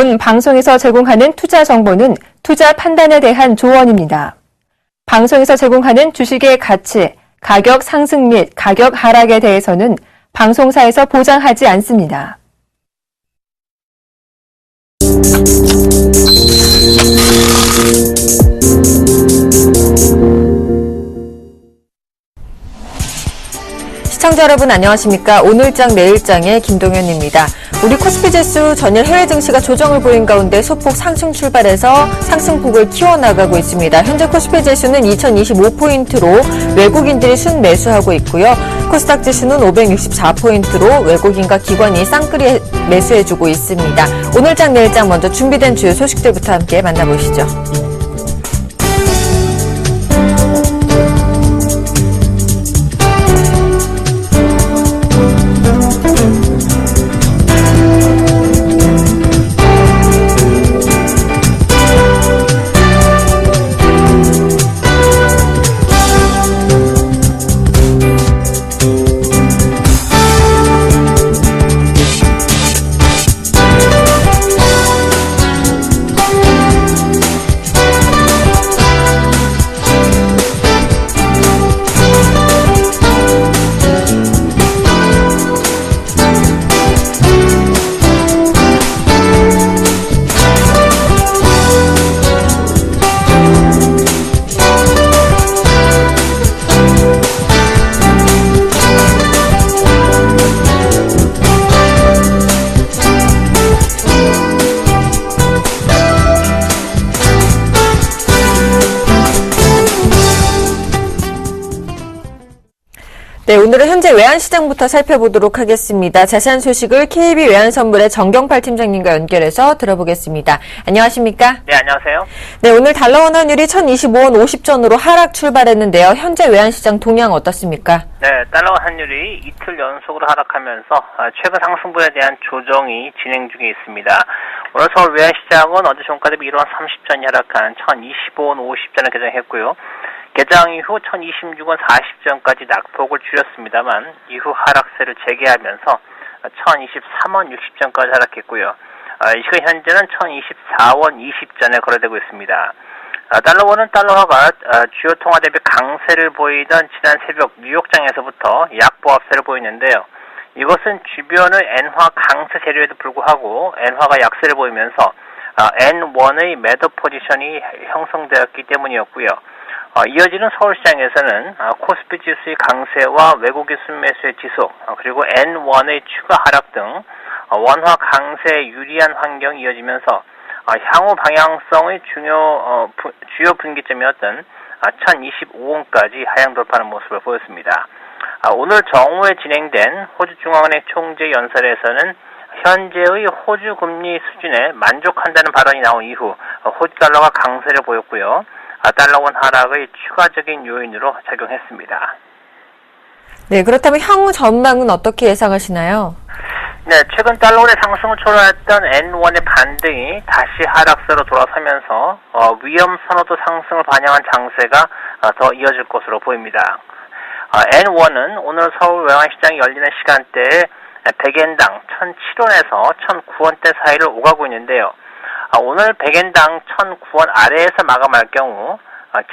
이번 방송에서 제공하는 투자 정보는 투자 판단에 대한 조언입니다. 방송에서 제공하는 주식의 가치, 가격 상승 및 가격 하락에 대해서는 방송사에서 보장하지 않습니다. 시청자 여러분 안녕하십니까? 오늘장 내일장의 김동현입니다. 우리 코스피 지수 전일 해외 증시가 조정을 보인 가운데 소폭 상승 출발해서 상승폭을 키워나가고 있습니다. 현재 코스피 지수는 2025포인트로 외국인들이 순매수하고 있고요. 코스닥 지수는 564포인트로 외국인과 기관이 쌍끌이 매수해주고 있습니다. 오늘장 내일장 먼저 준비된 주요 소식들부터 함께 만나보시죠. 네, 오늘은 현재 외환시장부터 살펴보도록 하겠습니다. 자세한 소식을 KB 외환선물의 정경팔 팀장님과 연결해서 들어보겠습니다. 안녕하십니까? 네, 안녕하세요. 네, 오늘 달러원 환율이 1025원 50전으로 하락 출발했는데요. 현재 외환시장 동향 어떻습니까? 네, 달러 환율이 이틀 연속으로 하락하면서 최근 상승분에 대한 조정이 진행 중에 있습니다. 오늘 서울 외환시장은 어제 종가 대비 1원 30전이 하락한 1025원 50전을 개장했고요. 개장 이후 1026원 40전까지 낙폭을 줄였습니다만 이후 하락세를 재개하면서 1023원 60전까지 하락했고요. 이 시간 현재는 1024원 20전에 거래되고 있습니다. 달러원은 달러화가 주요 통화 대비 강세를 보이던 지난 새벽 뉴욕장에서부터 약보합세를 보이는데요. 이것은 주변의 엔화 강세 재료에도 불구하고 엔화가 약세를 보이면서 N1의 매도 포지션이 형성되었기 때문이었고요. 이어지는 서울시장에서는 코스피 지수의 강세와 외국인 순매수의 지속, 그리고 N1의 추가 하락 등 원화 강세에 유리한 환경이 이어지면서 향후 방향성의 주요 분기점이었던 1025원까지 하향 돌파하는 모습을 보였습니다. 오늘 정오에 진행된 호주중앙은행 총재 연설에서는 현재의 호주 금리 수준에 만족한다는 발언이 나온 이후 호주 달러가 강세를 보였고요. 달러원 하락의 추가적인 요인으로 작용했습니다. 네, 그렇다면 향후 전망은 어떻게 예상하시나요? 네, 최근 달러원의 상승을 초래했던 N1의 반등이 다시 하락세로 돌아서면서 위험 선호도 상승을 반영한 장세가 더 이어질 것으로 보입니다. N1은 오늘 서울 외환시장이 열리는 시간대에 100엔당 1,007원에서 1,009원대 사이를 오가고 있는데요. 오늘 100엔당 1,009원 아래에서 마감할 경우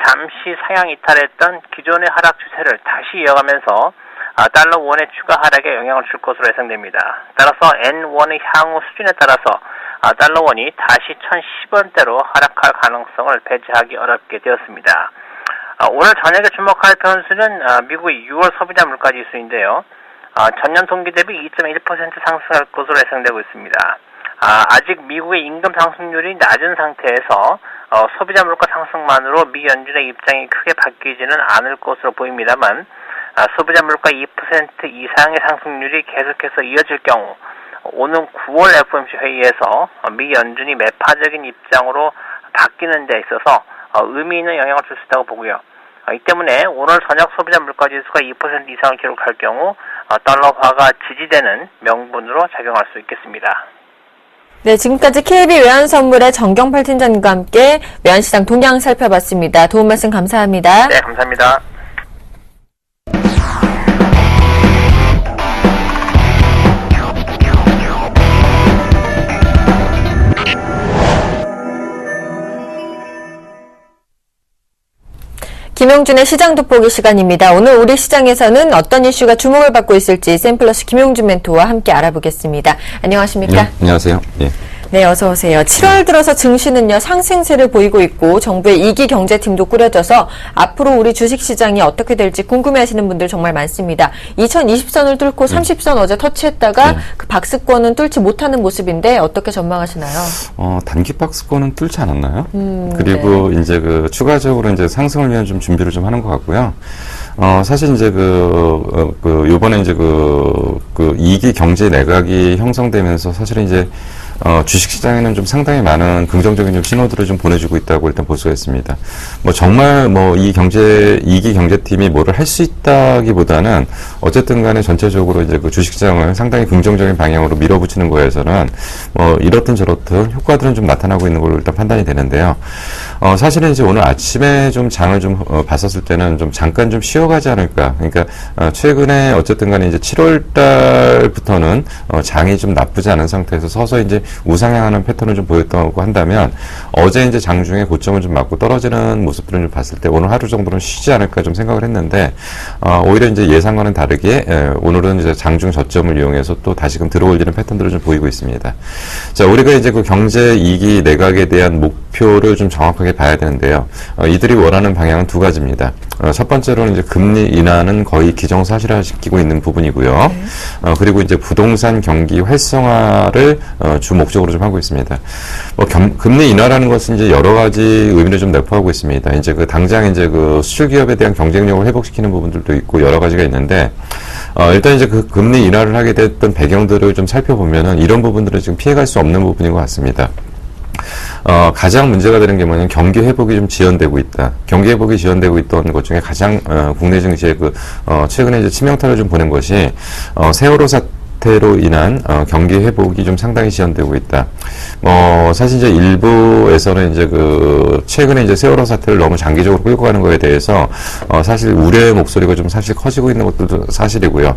잠시 상향 이탈했던 기존의 하락 추세를 다시 이어가면서 달러 원의 추가 하락에 영향을 줄 것으로 예상됩니다. 따라서 N1의 향후 수준에 따라서 달러 원이 다시 1,010원대로 하락할 가능성을 배제하기 어렵게 되었습니다. 오늘 저녁에 주목할 변수는 미국의 6월 소비자 물가 지수인데요. 전년 동기 대비 2.1% 상승할 것으로 예상되고 있습니다. 아직 미국의 임금 상승률이 낮은 상태에서 소비자 물가 상승만으로 미 연준의 입장이 크게 바뀌지는 않을 것으로 보입니다만 소비자 물가 2% 이상의 상승률이 계속해서 이어질 경우 오는 9월 FOMC 회의에서 미 연준이 매파적인 입장으로 바뀌는 데 있어서 의미 있는 영향을 줄 수 있다고 보고요. 이 때문에 오늘 저녁 소비자 물가 지수가 2% 이상을 기록할 경우 달러화가 지지되는 명분으로 작용할 수 있겠습니다. 네, 지금까지 KB 외환선물의 정경팔 팀장님과 함께 외환시장 동향 살펴봤습니다. 도움 말씀 감사합니다. 네, 감사합니다. 김용준의 시장 돋보기 시간입니다. 오늘 우리 시장에서는 어떤 이슈가 주목을 받고 있을지 샘플러스 김용준 멘토와 함께 알아보겠습니다. 안녕하십니까? 네, 안녕하세요. 예. 네, 어서 오세요. 7월 들어서 증시는요, 상승세를 보이고 있고 정부의 2기 경제팀도 꾸려져서 앞으로 우리 주식시장이 어떻게 될지 궁금해하시는 분들 정말 많습니다. 2020선을 뚫고 30선 어제 터치했다가 그 박스권은 뚫지 못하는 모습인데 어떻게 전망하시나요? 단기 박스권은 뚫지 않았나요? 그리고 네. 이제 추가적으로 이제 상승을 위한 좀 준비를 좀 하는 것 같고요. 사실 이제 요번에 이제 2기 경제 내각이 형성되면서 사실은 이제 주식시장에는 좀 상당히 많은 긍정적인 좀 신호들을 좀 보내주고 있다고 일단 볼 수가 있습니다. 정말 이 2기 경제팀이 뭐를 할 수 있다기보다는 어쨌든 간에 전체적으로 이제 주식시장을 상당히 긍정적인 방향으로 밀어붙이는 거에서는 이렇든 저렇든 효과들은 좀 나타나고 있는 걸로 일단 판단이 되는데요. 사실은 이제 오늘 아침에 좀 장을 좀 봤었을 때는 좀 잠깐 좀 쉬어가지 않을까. 그러니까 최근에 어쨌든 간에 이제 7월 달부터는 장이 좀 나쁘지 않은 상태에서 서서히 이제 우상향하는 패턴을 좀 보였다고 한다면 어제 이제 장중에 고점을 좀 맞고 떨어지는 모습들을 좀 봤을 때 오늘 하루 정도는 쉬지 않을까 좀 생각을 했는데 오히려 이제 예상과는 다르게 오늘은 이제 장중 저점을 이용해서 또 다시금 들어올리는 패턴들을 좀 보이고 있습니다. 자, 우리가 이제 경제 2기 내각에 대한 목표를 좀 정확하게 봐야 되는데요. 이들이 원하는 방향은 두 가지입니다. 첫 번째로는 이제 금리 인하는 거의 기정사실화시키고 있는 부분이고요. 그리고 이제 부동산 경기 활성화를 주 목적으로 좀 하고 있습니다. 금리 인하라는 것은 이제 여러 가지 의미를 좀 내포하고 있습니다. 이제 당장 이제 수출 기업에 대한 경쟁력을 회복시키는 부분들도 있고 여러 가지가 있는데, 일단 이제 금리 인하를 하게 됐던 배경들을 좀 살펴보면은 이런 부분들은 지금 피해갈 수 없는 부분인 것 같습니다. 가장 문제가 되는 게 뭐냐면 경기 회복이 좀 지연되고 있다. 경기 회복이 지연되고 있던 것 중에 가장 국내 증시에 최근에 이제 치명타를 좀 보낸 것이 세월호 사태로 인한 경기 회복이 좀 상당히 지연되고 있다. 사실 이제 일부에서는 이제 최근에 이제 세월호 사태를 너무 장기적으로 끌고 가는 거에 대해서 사실 우려의 목소리가 좀 사실 커지고 있는 것도 사실이고요.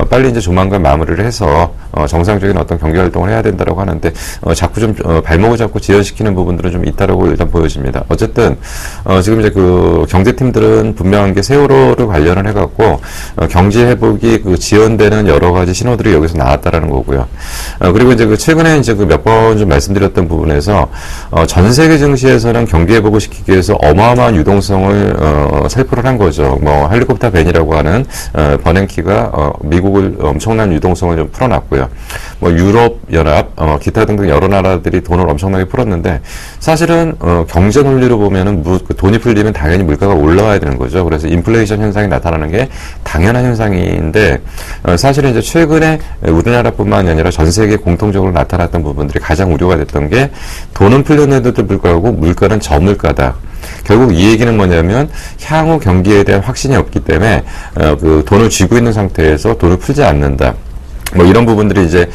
빨리 이제 조만간 마무리를 해서 정상적인 어떤 경기 활동을 해야 된다라고 하는데 자꾸 좀 발목을 잡고 지연시키는 부분들은 좀 있다라고 일단 보여집니다. 어쨌든 지금 이제 경제팀들은 분명한 게 세월호를 관련을 해갖고 경제 회복이 지연되는 여러 가지 신호들이 여기서 나왔다라는 거고요. 그리고 이제 최근에 이제 몇 번 좀 말씀드렸던 부분에서 전 세계 증시에서는 경기 회복을 시키기 위해서 어마어마한 유동성을 살포를 한 거죠. 헬리콥터 벤이라고 하는 버냉키가 미국을 엄청난 유동성을 좀 풀어놨고요. 유럽 연합, 기타 등등 여러 나라들이 돈을 엄청나게 풀었는데 사실은 경제 논리로 보면은 돈이 풀리면 당연히 물가가 올라와야 되는 거죠. 그래서 인플레이션 현상이 나타나는 게 당연한 현상인데 사실은 이제 최근에 우리나라뿐만 아니라 전 세계 공통적으로 나타났던 부분들이 가장 우려가 됐던 게 돈은 풀렸는데도 불구하고 물가는 저물가다. 결국 이 얘기는 뭐냐면 향후 경기에 대한 확신이 없기 때문에 돈을 쥐고 있는 상태에서 돈을 풀지 않는다. 이런 부분들이 이제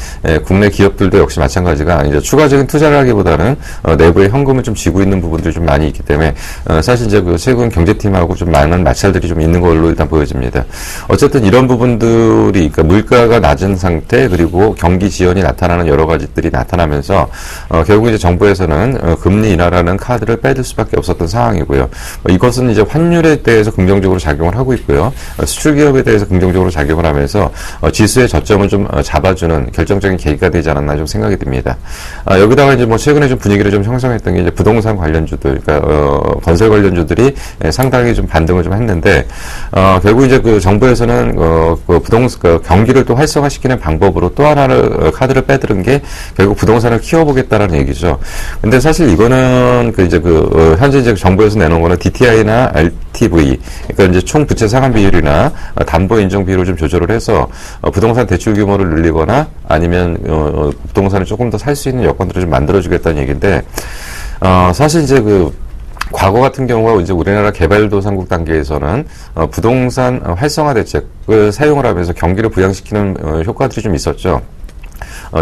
국내 기업들도 역시 마찬가지가 이제 추가적인 투자를 하기보다는 내부에 현금을 좀 쥐고 있는 부분들이 좀 많이 있기 때문에 사실 이제 최근 경제팀하고 좀 많은 마찰들이 좀 있는 걸로 일단 보여집니다. 어쨌든 이런 부분들이 그러니까 물가가 낮은 상태 그리고 경기 지연이 나타나는 여러 가지들이 나타나면서 결국 이제 정부에서는 금리 인하라는 카드를 빼들 수밖에 없었던 상황이고요. 이것은 이제 환율에 대해서 긍정적으로 작용을 하고 있고요. 수출 기업에 대해서 긍정적으로 작용을 하면서 지수의 저점을 좀 잡아주는 결정적인 계기가 되지 않았나 좀 생각이 듭니다. 여기다가 이제 최근에 좀 분위기를 좀 형성했던 게 이제 부동산 관련주들, 그러니까 건설 관련주들이 상당히 좀 반등을 좀 했는데 결국 이제 정부에서는 부동산 경기를 또 활성화시키는 방법으로 또 하나를 카드를 빼들은 게 결국 부동산을 키워보겠다라는 얘기죠. 근데 사실 이거는 현재 이제 정부에서 내놓은 거는 DTI나 LTV, 그러니까 이제 총 부채 상환 비율이나 담보 인정 비율을 좀 조절을 해서 부동산 대출 규모를 늘리거나 아니면 부동산을 조금 더 살 수 있는 여건들을 좀 만들어주겠다는 얘기인데 사실 이제 과거 같은 경우가 이제 우리나라 개발도상국 단계에서는 부동산 활성화 대책을 사용을 하면서 경기를 부양시키는 효과들이 좀 있었죠.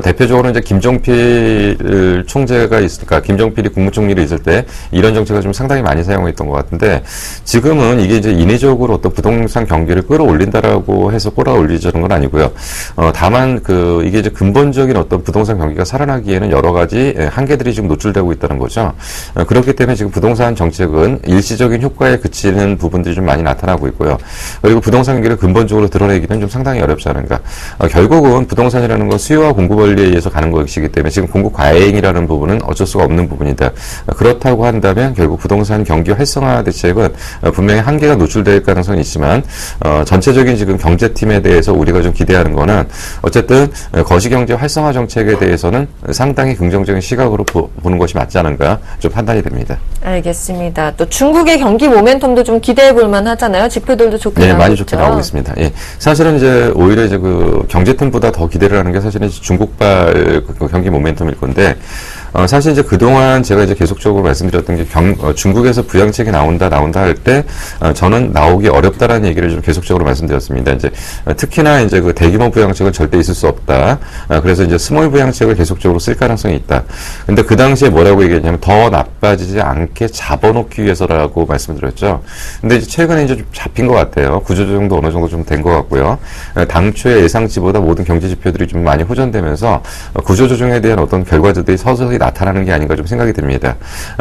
대표적으로 이제 김종필 총재가 있을까, 김종필이 국무총리로 있을 때 이런 정책을 좀 상당히 많이 사용했던 것 같은데 지금은 이게 이제 인위적으로 어떤 부동산 경기를 끌어올린다라고 해서 끌어올리자는 건 아니고요. 다만 이게 이제 근본적인 어떤 부동산 경기가 살아나기에는 여러 가지 한계들이 지금 노출되고 있다는 거죠. 그렇기 때문에 지금 부동산 정책은 일시적인 효과에 그치는 부분들이 좀 많이 나타나고 있고요. 그리고 부동산 경기를 근본적으로 드러내기는 좀 상당히 어렵지 않은가. 결국은 부동산이라는 건 수요와 공급 원리에 의해서 가는 것이기 때문에 지금 공급 과잉이라는 부분은 어쩔 수가 없는 부분이다. 그렇다고 한다면 결국 부동산 경기 활성화 대책은 분명히 한계가 노출될 가능성이 있지만 전체적인 지금 경제팀에 대해서 우리가 좀 기대하는 거는 어쨌든 거시경제 활성화 정책에 대해서는 상당히 긍정적인 시각으로 보는 것이 맞지 않은가 좀 판단이 됩니다. 알겠습니다. 또 중국의 경기 모멘텀도 좀 기대해 볼 만하잖아요. 지표들도 좋게 나오고 많이 있죠. 좋게 나오고 있습니다. 예. 사실은 이제 오히려 이제 경제팀보다 더 기대를 하는 게 사실은 중국발 경기 모멘텀일 건데 사실 이제 그동안 제가 이제 계속적으로 말씀드렸던 게 중국에서 부양책이 나온다 할 때 저는 나오기 어렵다라는 얘기를 좀 계속적으로 말씀드렸습니다. 이제 특히나 이제 대규모 부양책은 절대 있을 수 없다. 그래서 이제 스몰 부양책을 계속적으로 쓸 가능성이 있다. 근데 그 당시에 뭐라고 얘기했냐면 더 나빠지지 않게 잡아놓기 위해서라고 말씀드렸죠. 근데 이제 최근에 이제 좀 잡힌 것 같아요. 구조조정도 어느 정도 좀 된 것 같고요. 당초의 예상치보다 모든 경제 지표들이 좀 많이 호전되면서 구조조정에 대한 어떤 결과들이 서서히 나타나는 게 아닌가 좀 생각이 듭니다.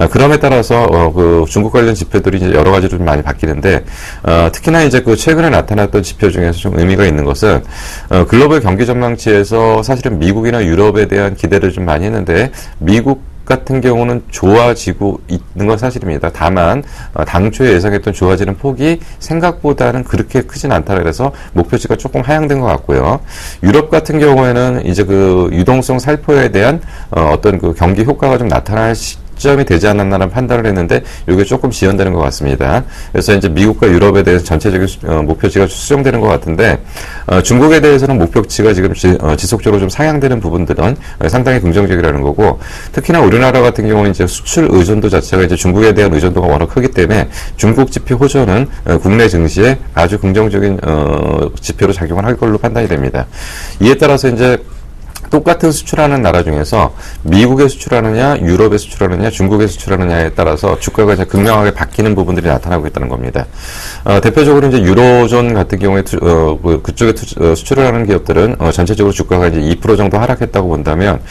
그럼에 따라서 중국 관련 지표들이 이제 여러 가지로 좀 많이 바뀌는데 특히나 이제 최근에 나타났던 지표 중에서 좀 의미가 있는 것은 글로벌 경기 전망치에서 사실은 미국이나 유럽에 대한 기대를 좀 많이 했는데 미국 같은 경우는 좋아지고 있는 건 사실입니다. 다만 당초에 예상했던 좋아지는 폭이 생각보다는 그렇게 크진 않다 그래서 목표치가 조금 하향된 것 같고요. 유럽 같은 경우에는 이제 유동성 살포에 대한 어떤 경기 효과가 좀 나타날 시점이 되지 않았나라는 판단을 했는데 이게 조금 지연되는 것 같습니다. 그래서 이제 미국과 유럽에 대해서 전체적인 목표치가 수정되는 것 같은데 중국에 대해서는 목표치가 지금 지속적으로 좀 상향되는 부분들은 상당히 긍정적이라는 거고 특히나 우리나라 같은 경우는 이제 수출 의존도 자체가 이제 중국에 대한 의존도가 워낙 크기 때문에 중국 지표 호전은 국내 증시에 아주 긍정적인 지표로 작용을 할 걸로 판단이 됩니다. 이에 따라서 이제 똑같은 수출하는 나라 중에서 미국에 수출하느냐, 유럽에 수출하느냐, 중국에 수출하느냐에 따라서 주가가 이제 극명하게 바뀌는 부분들이 나타나고 있다는 겁니다. 대표적으로 이제 유로존 같은 경우에 그쪽에 수출을 하는 기업들은 전체적으로 주가가 이제 2% 정도 하락했다고 본다면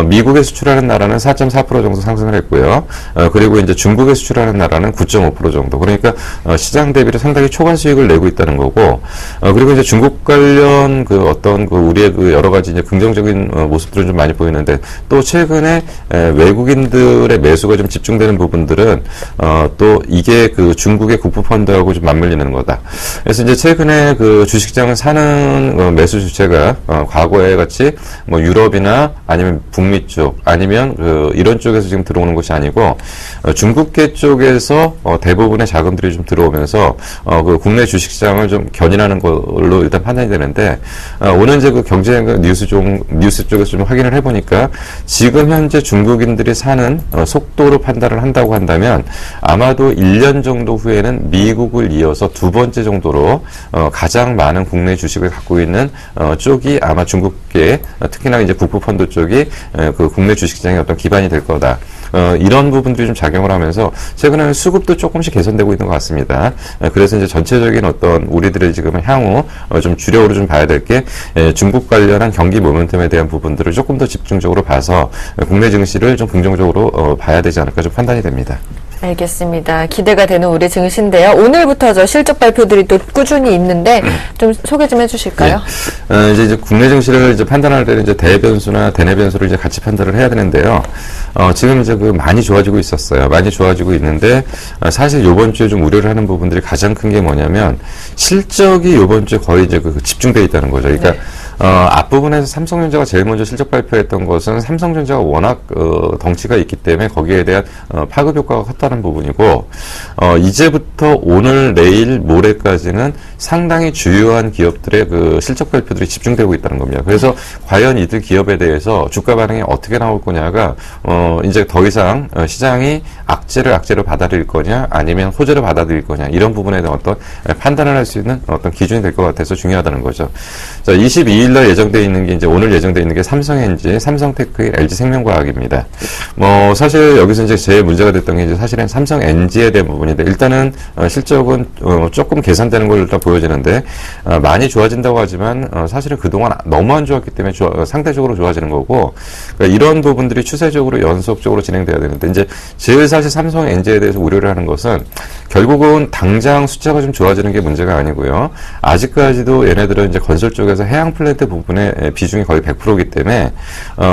미국에 수출하는 나라는 4.4% 정도 상승을 했고요. 그리고 이제 중국에 수출하는 나라는 9.5% 정도. 그러니까 시장 대비로 상당히 초과 수익을 내고 있다는 거고. 그리고 이제 중국 관련 우리의 여러 가지 이제 긍정적인 모습들은 좀 많이 보이는데 또 최근에 외국인들의 매수가 좀 집중되는 부분들은 또 이게 중국의 국부펀드하고 좀 맞물리는 거다. 그래서 이제 최근에 주식시장을 사는 매수 주체가 과거에 같이 뭐 유럽이나 아니면 북미 쪽 아니면 이런 쪽에서 지금 들어오는 것이 아니고 중국계 쪽에서 대부분의 자금들이 좀 들어오면서 국내 주식시장을 좀 견인하는 걸로 일단 판단이 되는데 오늘 이제 경제 뉴스 쪽에서 좀 확인을 해보니까 지금 현재 중국인들이 사는 속도로 판단을 한다고 한다면 아마도 1년 정도 후에는 미국을 이어서 두 번째 정도로 가장 많은 국내 주식을 갖고 있는 쪽이 아마 중국계 특히나 이제 국부펀드 쪽이 국내 주식시장의 어떤 기반이 될 거다. 이런 부분들이 좀 작용을 하면서 최근에는 수급도 조금씩 개선되고 있는 것 같습니다. 그래서 이제 전체적인 어떤 우리들의 지금 향후 좀 주력으로 좀 봐야 될 게 중국 관련한 경기 모멘텀에 대한 부분들을 조금 더 집중적으로 봐서 국내 증시를 좀 긍정적으로 봐야 되지 않을까 좀 판단이 됩니다. 알겠습니다. 기대가 되는 우리 증시인데요. 오늘부터 실적 발표들이 또 꾸준히 있는데 좀 소개 좀 해주실까요? 네. 이제 국내 증시를 이제 판단할 때는 이제 대변수나 대내 변수를 이제 같이 판단을 해야 되는데요. 지금 이제 많이 좋아지고 있었어요. 많이 좋아지고 있는데 사실 요번 주에 좀 우려를 하는 부분들이 가장 큰 게 뭐냐면 실적이 요번 주에 거의 이제 집중돼 있다는 거죠. 그러니까 앞부분에서 삼성전자가 제일 먼저 실적 발표했던 것은 삼성전자가 워낙 덩치가 있기 때문에 거기에 대한 파급 효과가 컸다는 부분이고 이제부터 오늘 내일 모레까지는 상당히 주요한 기업들의 실적 발표들이 집중되고 있다는 겁니다. 그래서 과연 이들 기업에 대해서 주가 반응이 어떻게 나올 거냐가 이제 더 이상 시장이 악재를 받아들일 거냐 아니면 호재를 받아들일 거냐 이런 부분에 대한 어떤 판단을 할 수 있는 어떤 기준이 될 것 같아서 중요하다는 거죠. 자, 22일 내일날 예정되어 있는 게 이제 오늘 예정되어 있는 게 삼성NG, 삼성테크, LG생명과학입니다. 뭐 사실 여기서 이제 제일 문제가 됐던 게 이제 사실은 삼성NG에 대한 부분인데 일단은 실적은 조금 개선되는 걸로 일단 보여지는데 많이 좋아진다고 하지만 사실은 그동안 너무 안 좋았기 때문에 상대적으로 좋아지는 거고 그러니까 이런 부분들이 추세적으로 연속적으로 진행돼야 되는데 이제 제일 사실 삼성NG에 대해서 우려를 하는 것은 결국은 당장 숫자가 좀 좋아지는 게 문제가 아니고요. 아직까지도 얘네들은 이제 건설 쪽에서 해양 플랜트 부분의 비중이 거의 100%이기 때문에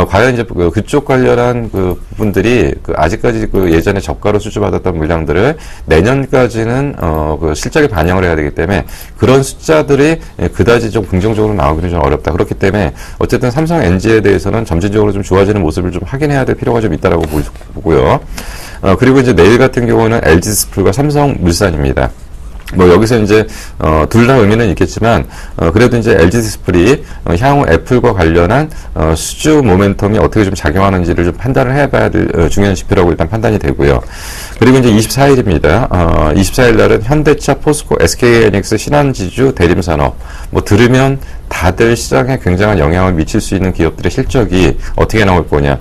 과연 이제 그쪽 관련한 그 부분들이 아직까지 예전에 저가로 수주받았던 물량들을 내년까지는 그 실적에 반영을 해야 되기 때문에 그런 숫자들이 그다지 좀 긍정적으로 나오기는 좀 어렵다. 그렇기 때문에 어쨌든 삼성NG에 대해서는 점진적으로 좀 좋아지는 모습을 좀 확인해야 될 필요가 좀 있다라고 보고요. 그리고 이제 내일 같은 경우는 LG디스플과 삼성물산입니다. 뭐 여기서 이제 둘 다 의미는 있겠지만 그래도 이제 LG디스플이 향후 애플과 관련한 수주 모멘텀이 어떻게 좀 작용하는지를 좀 판단을 해봐야 될 중요한 지표라고 일단 판단이 되고요. 그리고 이제 24일입니다. 24일 날은 현대차, 포스코, SK하이닉스, 신한지주, 대림산업 뭐 들으면 다들 시장에 굉장한 영향을 미칠 수 있는 기업들의 실적이 어떻게 나올 거냐.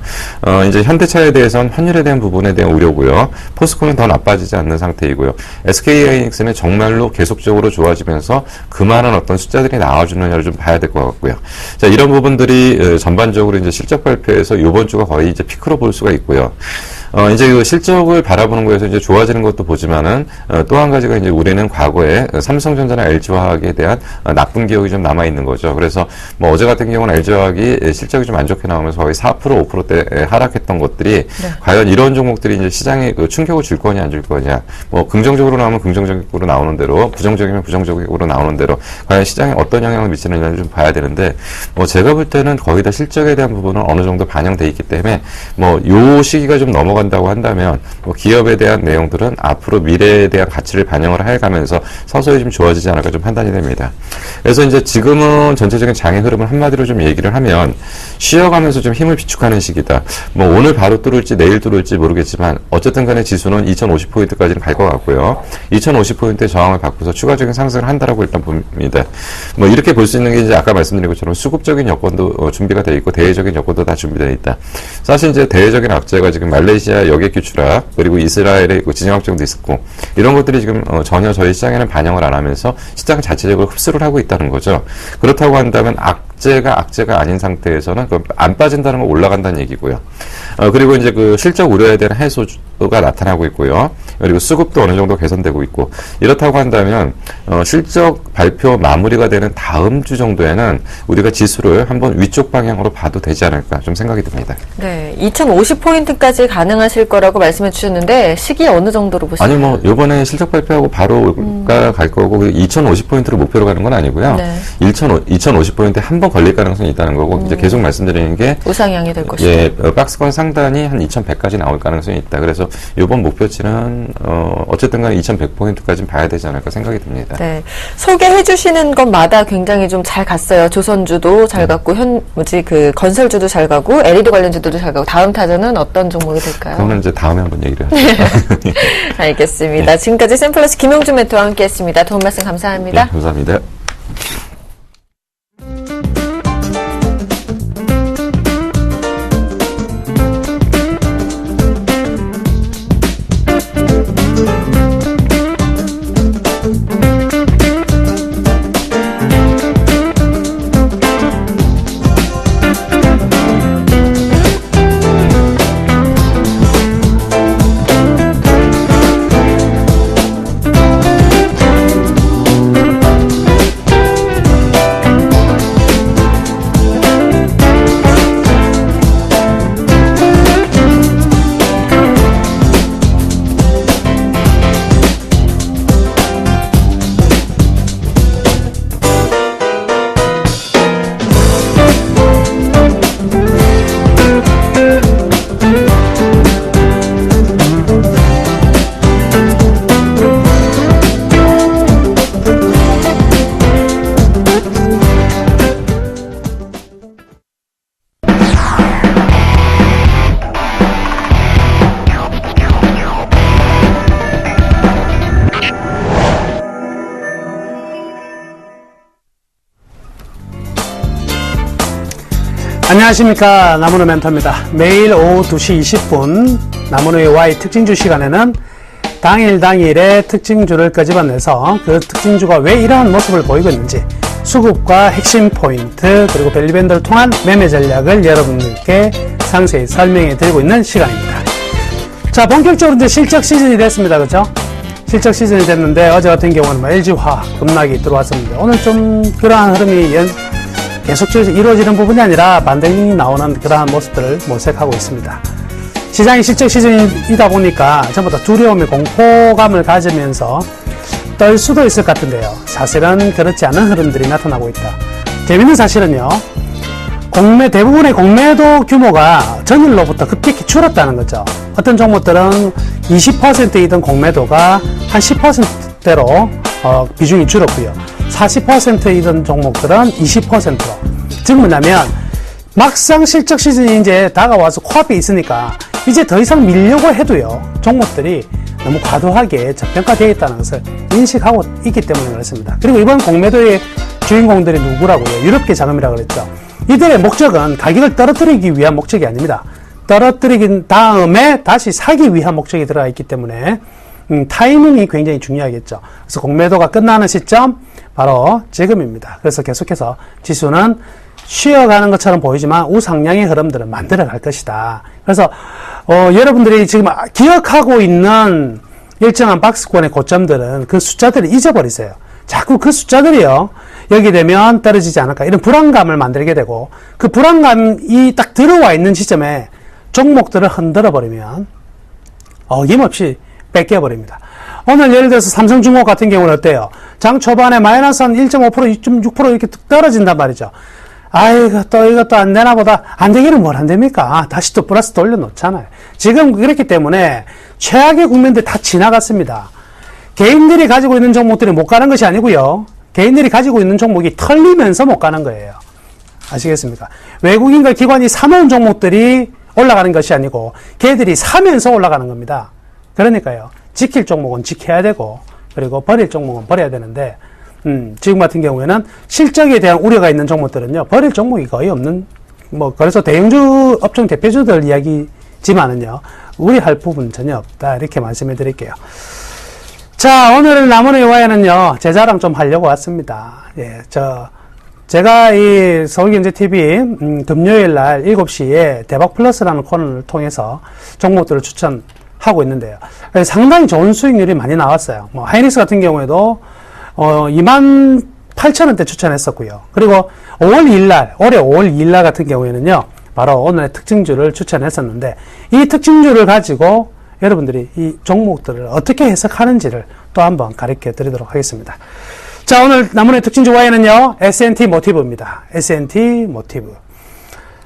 이제 현대차에 대해서는 환율에 대한 부분에 대한 우려고요. 포스코는 더 나빠지지 않는 상태이고요. SK하이닉스는 정말로 계속적으로 좋아지면서 그만한 어떤 숫자들이 나와주느냐를 좀 봐야 될 것 같고요. 자, 이런 부분들이 전반적으로 이제 실적 발표에서 이번 주가 거의 이제 피크로 볼 수가 있고요. 이제 그 실적을 바라보는 거에서 이제 좋아지는 것도 보지만은 또 한 가지가 이제 우리는 과거에 삼성전자나 LG화학에 대한 나쁜 기억이 좀 남아 있는 거죠. 그래서 뭐 어제 같은 경우는 LG화학이 실적이 좀 안 좋게 나오면서 거의 4% 5%대 하락했던 것들이 과연 이런 종목들이 이제 시장에 그 충격을 줄 거냐 안 줄 거냐. 뭐 긍정적으로 나오면 긍정적으로 나오는 대로, 부정적이면 부정적으로 나오는 대로 과연 시장에 어떤 영향을 미치느냐를 좀 봐야 되는데 뭐 제가 볼 때는 거의 다 실적에 대한 부분은 어느 정도 반영돼 있기 때문에 뭐 요 시기가 좀 넘어간다고 한다면 뭐 기업에 대한 내용들은 앞으로 미래에 대한 가치를 반영을 해가면서 서서히 좀 좋아지지 않을까 좀 판단이 됩니다. 그래서 이제 지금은 전체적인 장의 흐름을 한마디로 좀 얘기를 하면 쉬어가면서 좀 힘을 비축하는 시기다. 뭐 오늘 바로 뚫을지 내일 뚫을지 모르겠지만 어쨌든 간에 지수는 2050포인트까지는 갈 것 같고요. 2050포인트의 저항을 받고서 추가적인 상승을 한다라고 일단 봅니다. 뭐 이렇게 볼 수 있는 게 이제 아까 말씀드린 것처럼 수급적인 여건도 준비가 되어 있고 대외적인 여건도 다 준비되어 있다. 사실 이제 대외적인 악재가 지금 말레이시아 여객기 추락 그리고 이스라엘의 지정 확정도 있었고 이런 것들이 지금 전혀 저희 시장에는 반영을 안 하면서 시장 자체적으로 흡수를 하고 있다는 거죠. 그렇다고 한다면 악재가 아닌 상태에서는 안 빠진다는 건 올라간다는 얘기고요. 그리고 이제 그 실적 우려에 대한 해소가 나타나고 있고요. 그리고 수급도 어느 정도 개선되고 있고 이렇다고 한다면 실적 발표 마무리가 되는 다음 주 정도에는 우리가 지수를 한번 위쪽 방향으로 봐도 되지 않을까 좀 생각이 듭니다. 네, 2050포인트까지 가능하실 거라고 말씀해 주셨는데 시기 어느 정도로 보시나요? 아니 뭐 이번에 실적 발표하고 바로가 갈 거고 2050포인트를 목표로 가는 건 아니고요. 네. 2050포인트 한 번 걸릴 가능성이 있다는 거고 이제 계속 말씀드리는 게 우상향이 될 것이다. 예, 박스권 상단이 한 2100까지 나올 가능성이 있다. 그래서 이번 목표치는 어쨌든 간에 2100포인트까지는 봐야 되지 않을까 생각이 듭니다. 네. 소개해 주시는 것마다 굉장히 좀 잘 갔어요. 조선주도 잘 갔고 그 건설주도 잘 가고 LED 관련주도 잘 가고 다음 타자는 어떤 종목이 될까요? 그거는 이제 다음에 한번 얘기를 하죠. 알겠습니다. 지금까지 샘플러스 김용준 멘토와 함께했습니다. 도움 말씀 감사합니다. 네, 감사합니다. 안녕하십니까, 나무노 멘토입니다. 매일 오후 2시 20분 나무노의 Y 특징주 시간에는 당일의 특징주를 끄집어내서 그 특징주가 왜 이러한 모습을 보이고 있는지 수급과 핵심 포인트 그리고 밸류밴드를 통한 매매 전략을 여러분들께 상세히 설명해 드리고 있는 시간입니다. 자, 본격적으로 이제 실적 시즌이 됐습니다. 그죠? 실적 시즌이 됐는데 어제 같은 경우는 LG화학 급락이 들어왔었는데 오늘 좀 그러한 흐름이 계속적으로 이루어지는 부분이 아니라 반등이 나오는 그러한 모습들을 모색하고 있습니다. 시장이 실적 시즌이다 보니까 전부 다 두려움의 공포감을 가지면서 떨 수도 있을 것 같은데요. 사실은 그렇지 않은 흐름들이 나타나고 있다. 재밌는 사실은요. 대부분의 공매도 규모가 전일로부터 급격히 줄었다는 거죠. 어떤 종목들은 20%이던 공매도가 한 10%대로 비중이 줄었고요. 40%이던 종목들은 20%로. 즉 뭐냐면 막상 실적 시즌이 이제 다가와서 코앞에 있으니까 이제 더 이상 밀려고 해도요. 종목들이 너무 과도하게 저평가되어 있다는 것을 인식하고 있기 때문에 그렇습니다. 그리고 이번 공매도의 주인공들이 누구라고요? 유럽계 자금이라고 그랬죠. 이들의 목적은 가격을 떨어뜨리기 위한 목적이 아닙니다. 떨어뜨리긴 다음에 다시 사기 위한 목적이 들어가 있기 때문에 타이밍이 굉장히 중요하겠죠. 그래서 공매도가 끝나는 시점 바로 지금입니다. 그래서 계속해서 지수는 쉬어가는 것처럼 보이지만 우상향의 흐름들을 만들어갈 것이다. 그래서 여러분들이 지금 기억하고 있는 일정한 박스권의 고점들은 그 숫자들을 잊어버리세요. 자꾸 그 숫자들이요. 여기 되면 떨어지지 않을까 이런 불안감을 만들게 되고 그 불안감이 딱 들어와 있는 시점에 종목들을 흔들어 버리면 어김없이 뺏겨버립니다. 오늘 예를 들어서 삼성중공업 같은 경우는 어때요? 장 초반에 마이너스 한 1.5%, 2.6% 이렇게 떨어진단 말이죠. 아이고, 또 이것도 안 되나 보다. 안 되기는 뭘 안 됩니까? 다시 또 플러스 돌려놓잖아요. 지금 그렇기 때문에 최악의 국면들 다 지나갔습니다. 개인들이 가지고 있는 종목들이 못 가는 것이 아니고요. 개인들이 가지고 있는 종목이 털리면서 못 가는 거예요. 아시겠습니까? 외국인과 기관이 사놓은 종목들이 올라가는 것이 아니고 걔들이 사면서 올라가는 겁니다. 그러니까요. 지킬 종목은 지켜야 되고 그리고 버릴 종목은 버려야 되는데 지금 같은 경우에는 실적에 대한 우려가 있는 종목들은요. 버릴 종목이 거의 없는 그래서 대형주 업종 대표주들 이야기지만은요. 우려할 부분 전혀 없다. 이렇게 말씀해 드릴게요. 자, 오늘 나무의 와이는요. 제 자랑 좀 하려고 왔습니다. 예, 제가 이 서울경제TV 금요일 날 7시에 대박 플러스라는 코너를 통해서 종목들을 추천하고 있는데요. 상당히 좋은 수익률이 많이 나왔어요. 하이닉스 같은 경우에도 28,000원대 추천했었고요. 그리고 5월 2일날, 올해 5월 2일날 같은 경우에는요, 바로 오늘의 특징주를 추천했었는데, 이 특징주를 가지고 여러분들이 이 종목들을 어떻게 해석하는지를 또 한번 가르쳐 드리도록 하겠습니다. 자, 오늘 나무의 특징주 Y는요, S&T 모티브입니다. S&T 모티브.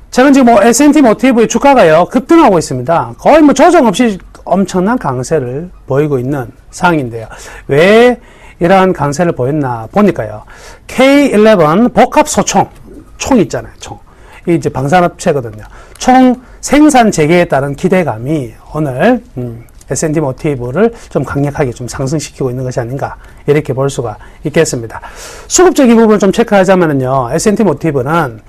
최근 지금 S&T 모티브의 주가가요, 급등하고 있습니다. 거의 조정 없이 엄청난 강세를 보이고 있는 상황인데요. 왜 이러한 강세를 보였나 보니까요. K11 복합 소총, 총 있잖아요, 총. 이 이제 방산업체거든요. 총 생산 재개에 따른 기대감이 오늘, S&T 모티브를 좀 강력하게 좀 상승시키고 있는 것이 아닌가, 이렇게 볼 수가 있겠습니다. 수급적인 부분을 좀 체크하자면요. S&T 모티브는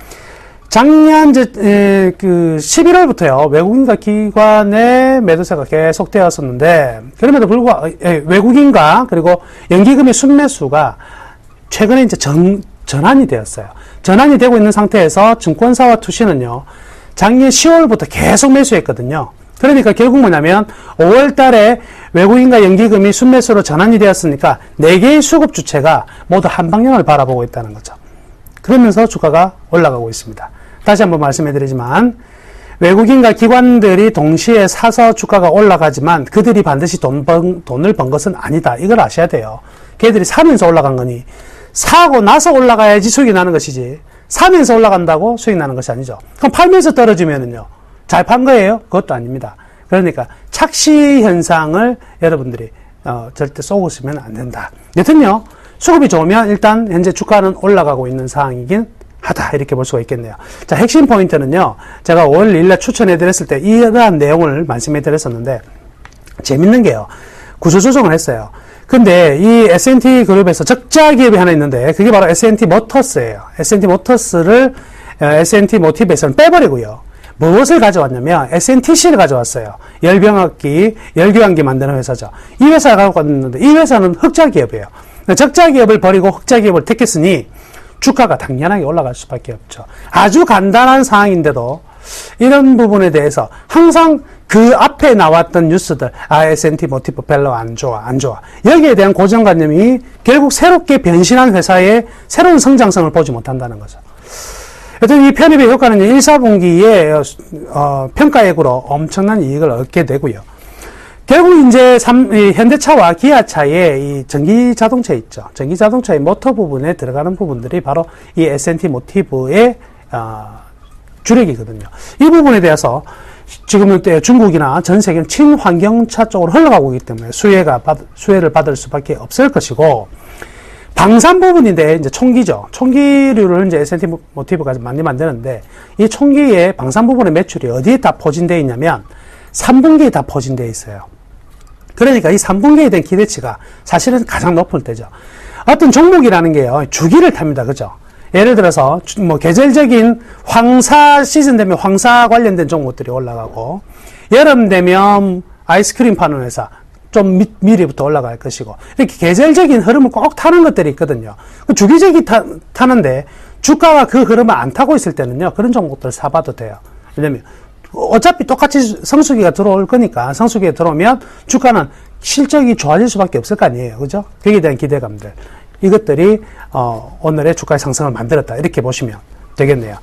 작년 11월부터요, 외국인과 기관의 매도세가 계속 되었었는데, 그럼에도 불구하고, 외국인과 그리고 연기금의 순매수가 최근에 이제 전환이 되었어요. 전환이 되고 있는 상태에서 증권사와 투시는요, 작년 10월부터 계속 매수했거든요. 그러니까 결국 뭐냐면, 5월 달에 외국인과 연기금이 순매수로 전환이 되었으니까, 4개의 수급 주체가 모두 한 방향을 바라보고 있다는 거죠. 그러면서 주가가 올라가고 있습니다. 다시 한번 말씀해드리지만 외국인과 기관들이 동시에 사서 주가가 올라가지만 그들이 반드시 돈을 번 것은 아니다. 이걸 아셔야 돼요. 걔들이 사면서 올라간 거니 사고 나서 올라가야지 수익이 나는 것이지 사면서 올라간다고 수익 나는 것이 아니죠. 그럼 팔면서 떨어지면은요. 잘 판 거예요? 그것도 아닙니다. 그러니까 착시 현상을 여러분들이 절대 쏘시면 안 된다. 여튼요. 수급이 좋으면 일단 현재 주가는 올라가고 있는 상황이긴 하다. 이렇게 볼 수가 있겠네요. 자, 핵심 포인트는요. 제가 5월 1일날 추천해드렸을 때 이러한 내용을 말씀해드렸었는데 재밌는 게요. 구조조정을 했어요. 근데 이 S&T 그룹에서 적자 기업이 하나 있는데 그게 바로 S&T 모터스예요. S&T 모터스를 S&T 모티브에서는 빼버리고요. 무엇을 가져왔냐면 SNTC를 가져왔어요. 열교환기 만드는 회사죠. 이 회사를 갖고 왔는데 이 회사는 흑자 기업이에요. 적자 기업을 버리고 흑자 기업을 택했으니 주가가 당연하게 올라갈 수밖에 없죠. 아주 간단한 상황인데도 이런 부분에 대해서 항상 그 앞에 나왔던 뉴스들, S&T 모티브 별로 안 좋아. 여기에 대한 고정관념이 결국 새롭게 변신한 회사의 새로운 성장성을 보지 못한다는 거죠. 여튼 이 편입의 효과는 1, 4분기에 평가액으로 엄청난 이익을 얻게 되고요. 결국 이제 현대차와 기아차의 이 전기 자동차 있죠. 전기 자동차의 모터 부분에 들어가는 부분들이 바로 이 S&T 모티브의 주력이거든요. 이 부분에 대해서 지금 중국이나 전 세계는 친환경차 쪽으로 흘러가고 있기 때문에 수혜를 받을 수밖에 없을 것이고, 방산 부분인데 이제 총기죠. 총기류를 이제 S&T 모티브가 많이 만드는데 이 총기의 방산 부분의 매출이 어디에 다 포진되어 있냐면 3분기에 다 포진되어 있어요. 그러니까 이 3분기에 대한 기대치가 사실은 가장 높을 때죠. 어떤 종목이라는 게요, 주기를 탑니다. 그죠? 예를 들어서 뭐 계절적인 황사 시즌 되면 황사 관련된 종목들이 올라가고, 여름 되면 아이스크림 파는 회사 좀 미리부터 올라갈 것이고, 이렇게 계절적인 흐름을 꼭 타는 것들이 있거든요. 주기적이 타는데 주가가 그 흐름을 안 타고 있을 때는요, 그런 종목들 사봐도 돼요. 왜냐면 어차피 똑같이 성수기가 들어올 거니까, 성수기에 들어오면 주가는 실적이 좋아질 수밖에 없을 거 아니에요. 그죠? 거기에 대한 기대감들, 이것들이 오늘의 주가의 상승을 만들었다, 이렇게 보시면 되겠네요.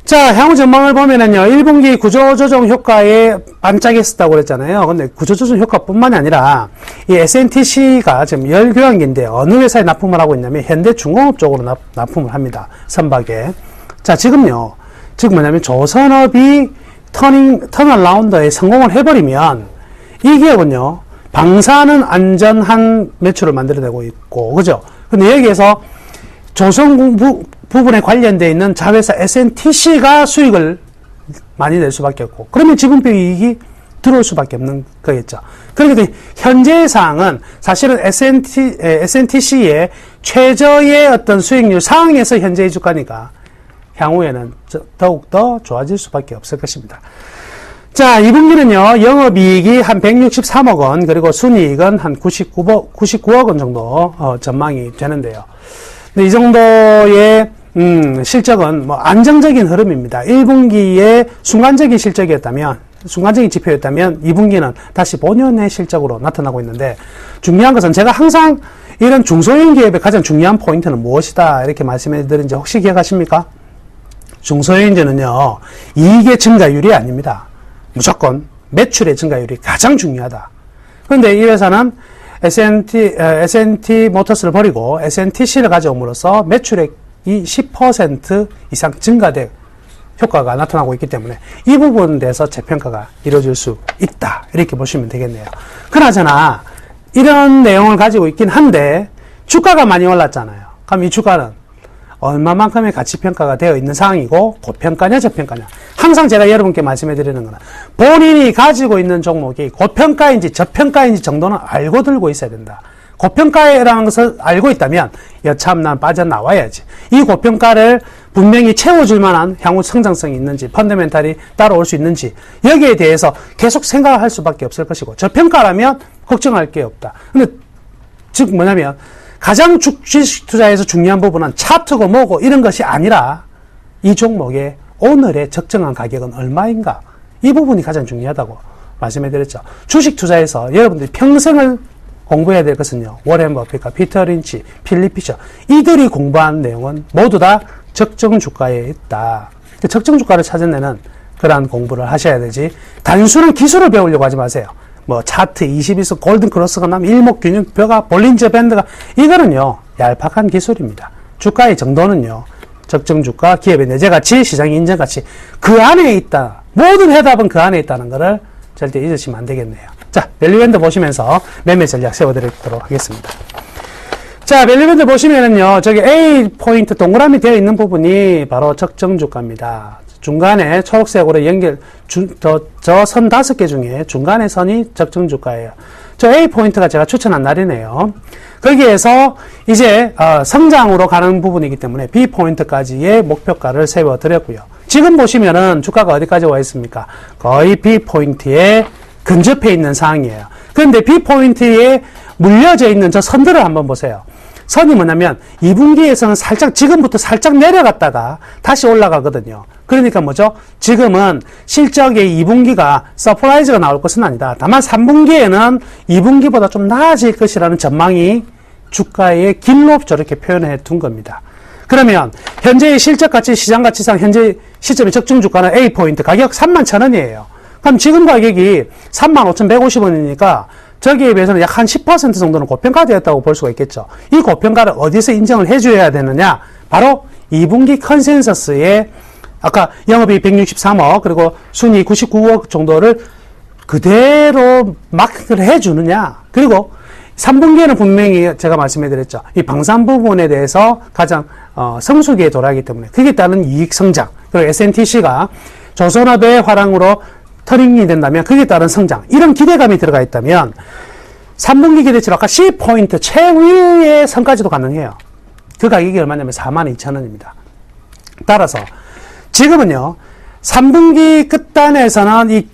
자, 향후 전망을 보면은요, 1분기 구조조정 효과에 반짝했었다고 그랬잖아요. 근데 구조조정 효과뿐만이 아니라 이 S&TC가 지금 열교환기인데 어느 회사에 납품을 하고 있냐면 현대중공업 쪽으로 납품을 합니다. 선박에. 자, 지금 뭐냐면 조선업이 턴어라운드에 성공을 해버리면 이 기업은요, 방사는 안전한 매출을 만들어내고 있고, 그죠? 근데 여기에서 조선 부분에 관련되어 있는 자회사 S&TC가 수익을 많이 낼 수밖에 없고, 그러면 지분표 이익이 들어올 수밖에 없는 거겠죠. 그러니까 현재 사항은 사실은 S&TC의 최저의 어떤 수익률 상황에서 현재의 주가니까 향후에는 더욱더 좋아질 수밖에 없을 것입니다. 자, 2분기는요, 영업이익이 한 163억 원, 그리고 순이익은 한 99억 원 정도 전망이 되는데요. 근데 이 정도의 실적은 뭐 안정적인 흐름입니다. 1분기에 순간적인 지표였다면 2분기는 다시 본연의 실적으로 나타나고 있는데, 중요한 것은 제가 항상 이런 중소형 기업의 가장 중요한 포인트는 무엇이다 이렇게 말씀해 드린지 혹시 기억하십니까? 중소형제는요, 이익의 증가율이 아닙니다. 무조건 매출의 증가율이 가장 중요하다. 그런데 이 회사는 S&T 모터스를 버리고 S&TC를 가져옴으로써 매출액이 10% 이상 증가된 효과가 나타나고 있기 때문에 이 부분에 대해서 재평가가 이루어질 수 있다, 이렇게 보시면 되겠네요. 그나저나 이런 내용을 가지고 있긴 한데 주가가 많이 올랐잖아요. 그럼 이 주가는 얼마만큼의 가치평가가 되어 있는 상황이고, 고평가냐 저평가냐. 항상 제가 여러분께 말씀해 드리는 거는 본인이 가지고 있는 종목이 고평가인지 저평가인지 정도는 알고 들고 있어야 된다. 고평가라는 것을 알고 있다면 여참난 빠져나와야지. 이 고평가를 분명히 채워줄 만한 향후 성장성이 있는지, 펀더멘탈이 따라올 수 있는지, 여기에 대해서 계속 생각할 수밖에 없을 것이고, 저평가라면 걱정할 게 없다. 근데 즉 뭐냐면 가장 주식 투자에서 중요한 부분은 차트고 뭐고 이런 것이 아니라 이 종목의 오늘의 적정한 가격은 얼마인가, 이 부분이 가장 중요하다고 말씀해 드렸죠. 주식 투자에서 여러분들이 평생을 공부해야 될 것은요, 워렌 버핏과 피터 린치, 필립 피셔, 이들이 공부한 내용은 모두 다 적정 주가에 있다. 적정 주가를 찾아내는 그러한 공부를 하셔야 되지, 단순한 기술을 배우려고 하지 마세요. 뭐 차트 21선 골든 크로스가 나면 일목균형표가 볼린저 밴드가, 이거는요 얄팍한 기술입니다. 주가의 정도는요, 적정 주가, 기업의 내재 가치, 시장의 인정 가치, 그 안에 있다. 모든 해답은 그 안에 있다는 것을 절대 잊으시면 안 되겠네요. 자, 밸류밴드 보시면서 매매 전략 세워드리도록 하겠습니다. 자, 밸류밴드 보시면은요, 저기 A 포인트 동그라미 되어 있는 부분이 바로 적정 주가입니다. 중간에 초록색으로 저 선 5개 중에 중간의 선이 적정 주가예요. 저 A 포인트가 제가 추천한 날이네요. 거기에서 이제 성장으로 가는 부분이기 때문에 B 포인트까지의 목표가를 세워드렸고요. 지금 보시면은 주가가 어디까지 와 있습니까? 거의 B 포인트에 근접해 있는 상황이에요. 그런데 B 포인트에 물려져 있는 저 선들을 한번 보세요. 선이 뭐냐면 2분기에서는 살짝 지금부터 살짝 내려갔다가 다시 올라가거든요. 그러니까 뭐죠? 지금은 실적의 2분기가 서프라이즈가 나올 것은 아니다. 다만 3분기에는 2분기보다 좀 나아질 것이라는 전망이 주가의 길로 저렇게 표현해 둔 겁니다. 그러면 현재의 실적가치 시장가치상 현재 시점의 적정 주가는 A포인트 가격 31,000원이에요. 그럼 지금 가격이 35,150원이니까 저기에 비해서는 약 한 10% 정도는 고평가되었다고 볼 수가 있겠죠. 이 고평가를 어디서 인정을 해줘야 되느냐? 바로 2분기 컨센서스에 아까 영업이익 163억 그리고 순이익 99억 정도를 그대로 마크를 해주느냐? 그리고 3분기에는 분명히 제가 말씀해드렸죠. 이 방산 부분에 대해서 가장 성수기에 돌아가기 때문에 그에 따른 이익 성장 그리고 SNTC가 조선업의 화랑으로 터닝이 된다면 그에 따른 성장 이런 기대감이 들어가 있다면 3분기 기대치로 아까 C포인트 최위의 선까지도 가능해요. 그 가격이 얼마냐면 42,000원입니다. 따라서 지금은요 3분기 끝단에서는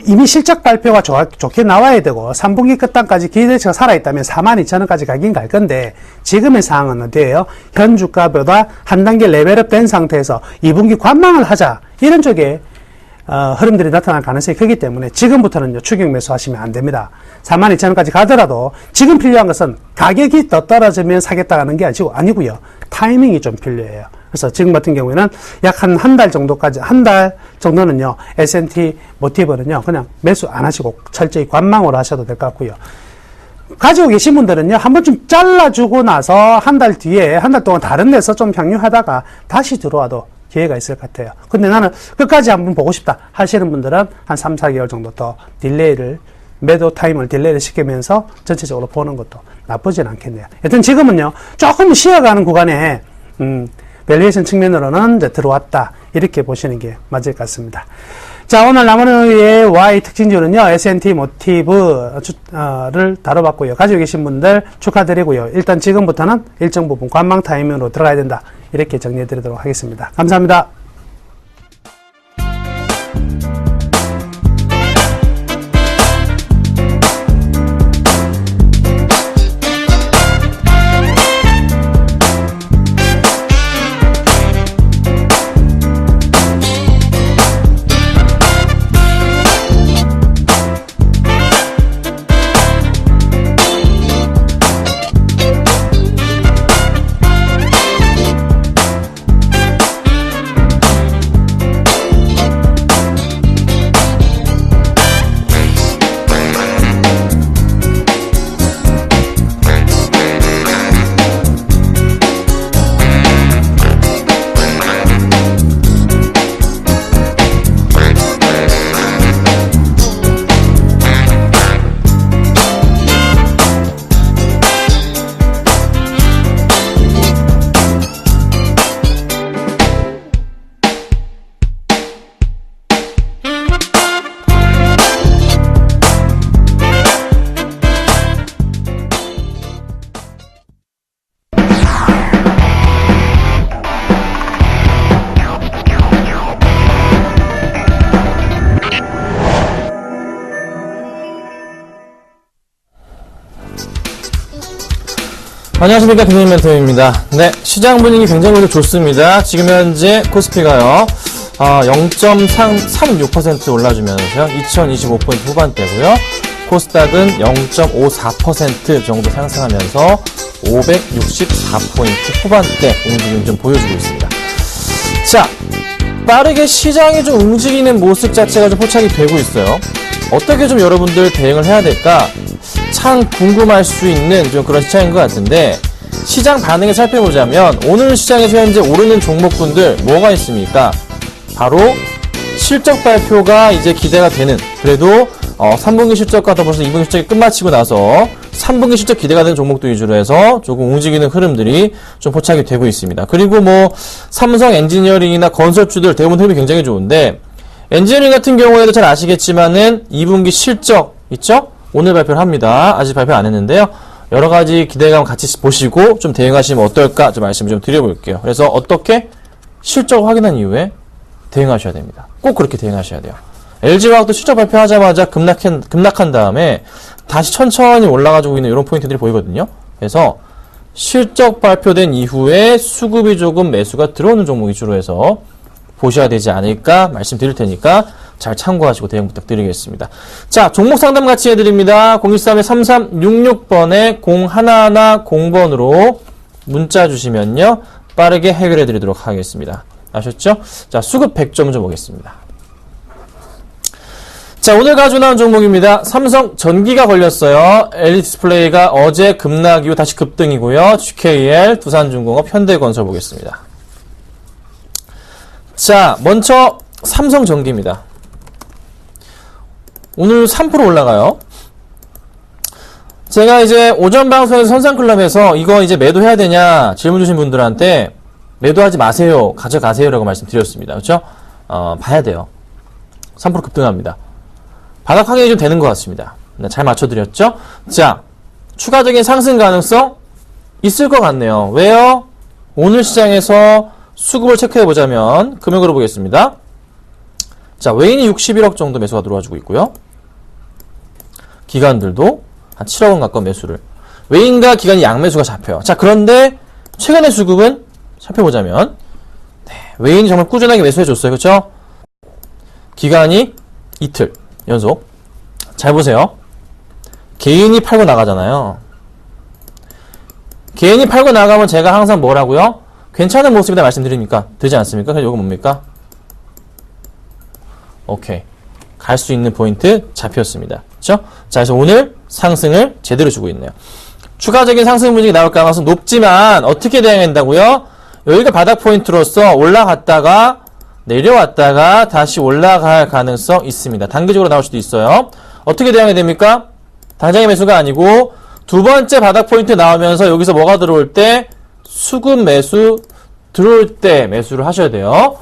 이미 실적 발표가 좋게 나와야 되고 3분기 끝단까지 기대치가 살아있다면 42,000원까지 가긴 갈 건데 지금의 상황은 어디예요? 현 주가보다 한 단계 레벨업 된 상태에서 2분기 관망을 하자 이런 쪽에 흐름들이 나타날 가능성이 크기 때문에 지금부터는요 추격 매수하시면 안 됩니다. 42,000원까지 가더라도 지금 필요한 것은 가격이 더 떨어지면 사겠다 하는 게 아니고요. 타이밍이 좀 필요해요. 그래서 지금 같은 경우에는 약 한 달 정도까지, 한 달 정도는요, S&T 모티브는요, 그냥 매수 안 하시고 철저히 관망으로 하셔도 될 것 같고요. 가지고 계신 분들은요, 한 번쯤 잘라주고 나서 한 달 뒤에, 한 달 동안 다른 데서 좀 향유하다가 다시 들어와도 기회가 있을 것 같아요. 근데 나는 끝까지 한번 보고 싶다 하시는 분들은 한 3, 4개월 정도 더 매도 타임을 딜레이를 시키면서 전체적으로 보는 것도 나쁘진 않겠네요. 여튼 지금은요, 조금 쉬어가는 구간에, 밸류에이션 측면으로는 이제 들어왔다. 이렇게 보시는 게 맞을 것 같습니다. 자, 오늘 남은의 Y 특징주는요, S&T 모티브를 다뤄봤고요. 가지고 계신 분들 축하드리고요. 일단 지금부터는 일정 부분 관망 타이밍으로 들어가야 된다. 이렇게 정리해 드리도록 하겠습니다. 감사합니다. 안녕하십니까, 김동현 멘토입니다. 네, 시장 분위기 굉장히 좋습니다. 지금 현재 코스피가요 0.36% 올라주면서요 2025포인트 후반대고요. 코스닥은 0.54% 정도 상승하면서 564포인트 후반대 움직임 좀 보여주고 있습니다. 자, 빠르게 시장이 좀 움직이는 모습 자체가 좀 포착이 되고 있어요. 어떻게 좀 여러분들 대응을 해야 될까? 참 궁금할 수 있는 좀 그런 시장인 것 같은데, 시장 반응을 살펴보자면 오늘 시장에서 현재 오르는 종목군들 뭐가 있습니까? 바로 실적 발표가 이제 기대가 되는, 그래도 3분기 실적과 더불어서 2분기 실적이 끝마치고 나서 3분기 실적 기대가 되는 종목들 위주로 해서 조금 움직이는 흐름들이 좀 포착이 되고 있습니다. 그리고 뭐 삼성 엔지니어링이나 건설주들 대부분 흐름이 굉장히 좋은데, 엔지니어링 같은 경우에도 잘 아시겠지만은 2분기 실적 있죠? 오늘 발표를 합니다. 아직 발표 안 했는데요. 여러 가지 기대감 같이 보시고 좀 대응하시면 어떨까 좀 말씀을 좀 드려볼게요. 그래서 어떻게 실적 확인한 이후에 대응하셔야 됩니다. 꼭 그렇게 대응하셔야 돼요. LG화학도 실적 발표하자마자 급락한 다음에 다시 천천히 올라가지고 있는 이런 포인트들이 보이거든요. 그래서 실적 발표된 이후에 수급이 조금 매수가 들어오는 종목이 주로 해서 보셔야 되지 않을까 말씀드릴 테니까 잘 참고하시고 대응 부탁드리겠습니다. 자, 종목 상담 같이 해드립니다. 013-3366번에 0110번으로 문자 주시면요. 빠르게 해결해 드리도록 하겠습니다. 아셨죠? 자, 수급 100점 좀 보겠습니다. 자, 오늘 가지고 나온 종목입니다. 삼성 전기가 걸렸어요. LG 디스플레이가 어제 급락 이후 다시 급등이고요. GKL, 두산중공업, 현대건설 보겠습니다. 자, 먼저 삼성 전기입니다. 오늘 3% 올라가요. 제가 이제 오전 방송에서 선상클럽에서 이거 이제 매도해야 되냐 질문 주신 분들한테 매도하지 마세요. 가져가세요라고 말씀드렸습니다. 그렇죠? 봐야 돼요. 3% 급등합니다. 바닥 확인이 좀 되는 것 같습니다. 네, 잘 맞춰드렸죠? 자, 추가적인 상승 가능성 있을 것 같네요. 왜요? 오늘 시장에서 수급을 체크해보자면 금액으로 보겠습니다. 자, 외인이 61억 정도 매수가 들어와주고 있고요. 기관들도 한 7억 원 가까운 매수를. 외인과 기관이 양매수가 잡혀요. 자, 그런데 최근의 수급은 살펴보자면 네, 외인이 정말 꾸준하게 매수해줬어요. 그렇죠? 기관이 이틀 연속. 잘 보세요. 개인이 팔고 나가잖아요. 개인이 팔고 나가면 제가 항상 뭐라고요? 괜찮은 모습이다 말씀드립니까? 되지 않습니까? 그래서 이거 뭡니까? 오케이. 갈 수 있는 포인트 잡혔습니다. 그렇죠? 자, 그래서 오늘 상승을 제대로 주고 있네요. 추가적인 상승 분위기 나올 가능성은 높지만 어떻게 대응해야 된다고요? 여기가 바닥 포인트로서 올라갔다가 내려왔다가 다시 올라갈 가능성 있습니다. 단기적으로 나올 수도 있어요. 어떻게 대응해야 됩니까? 당장의 매수가 아니고 두 번째 바닥 포인트 나오면서 여기서 뭐가 들어올 때 수급 매수 들어올 때 매수를 하셔야 돼요.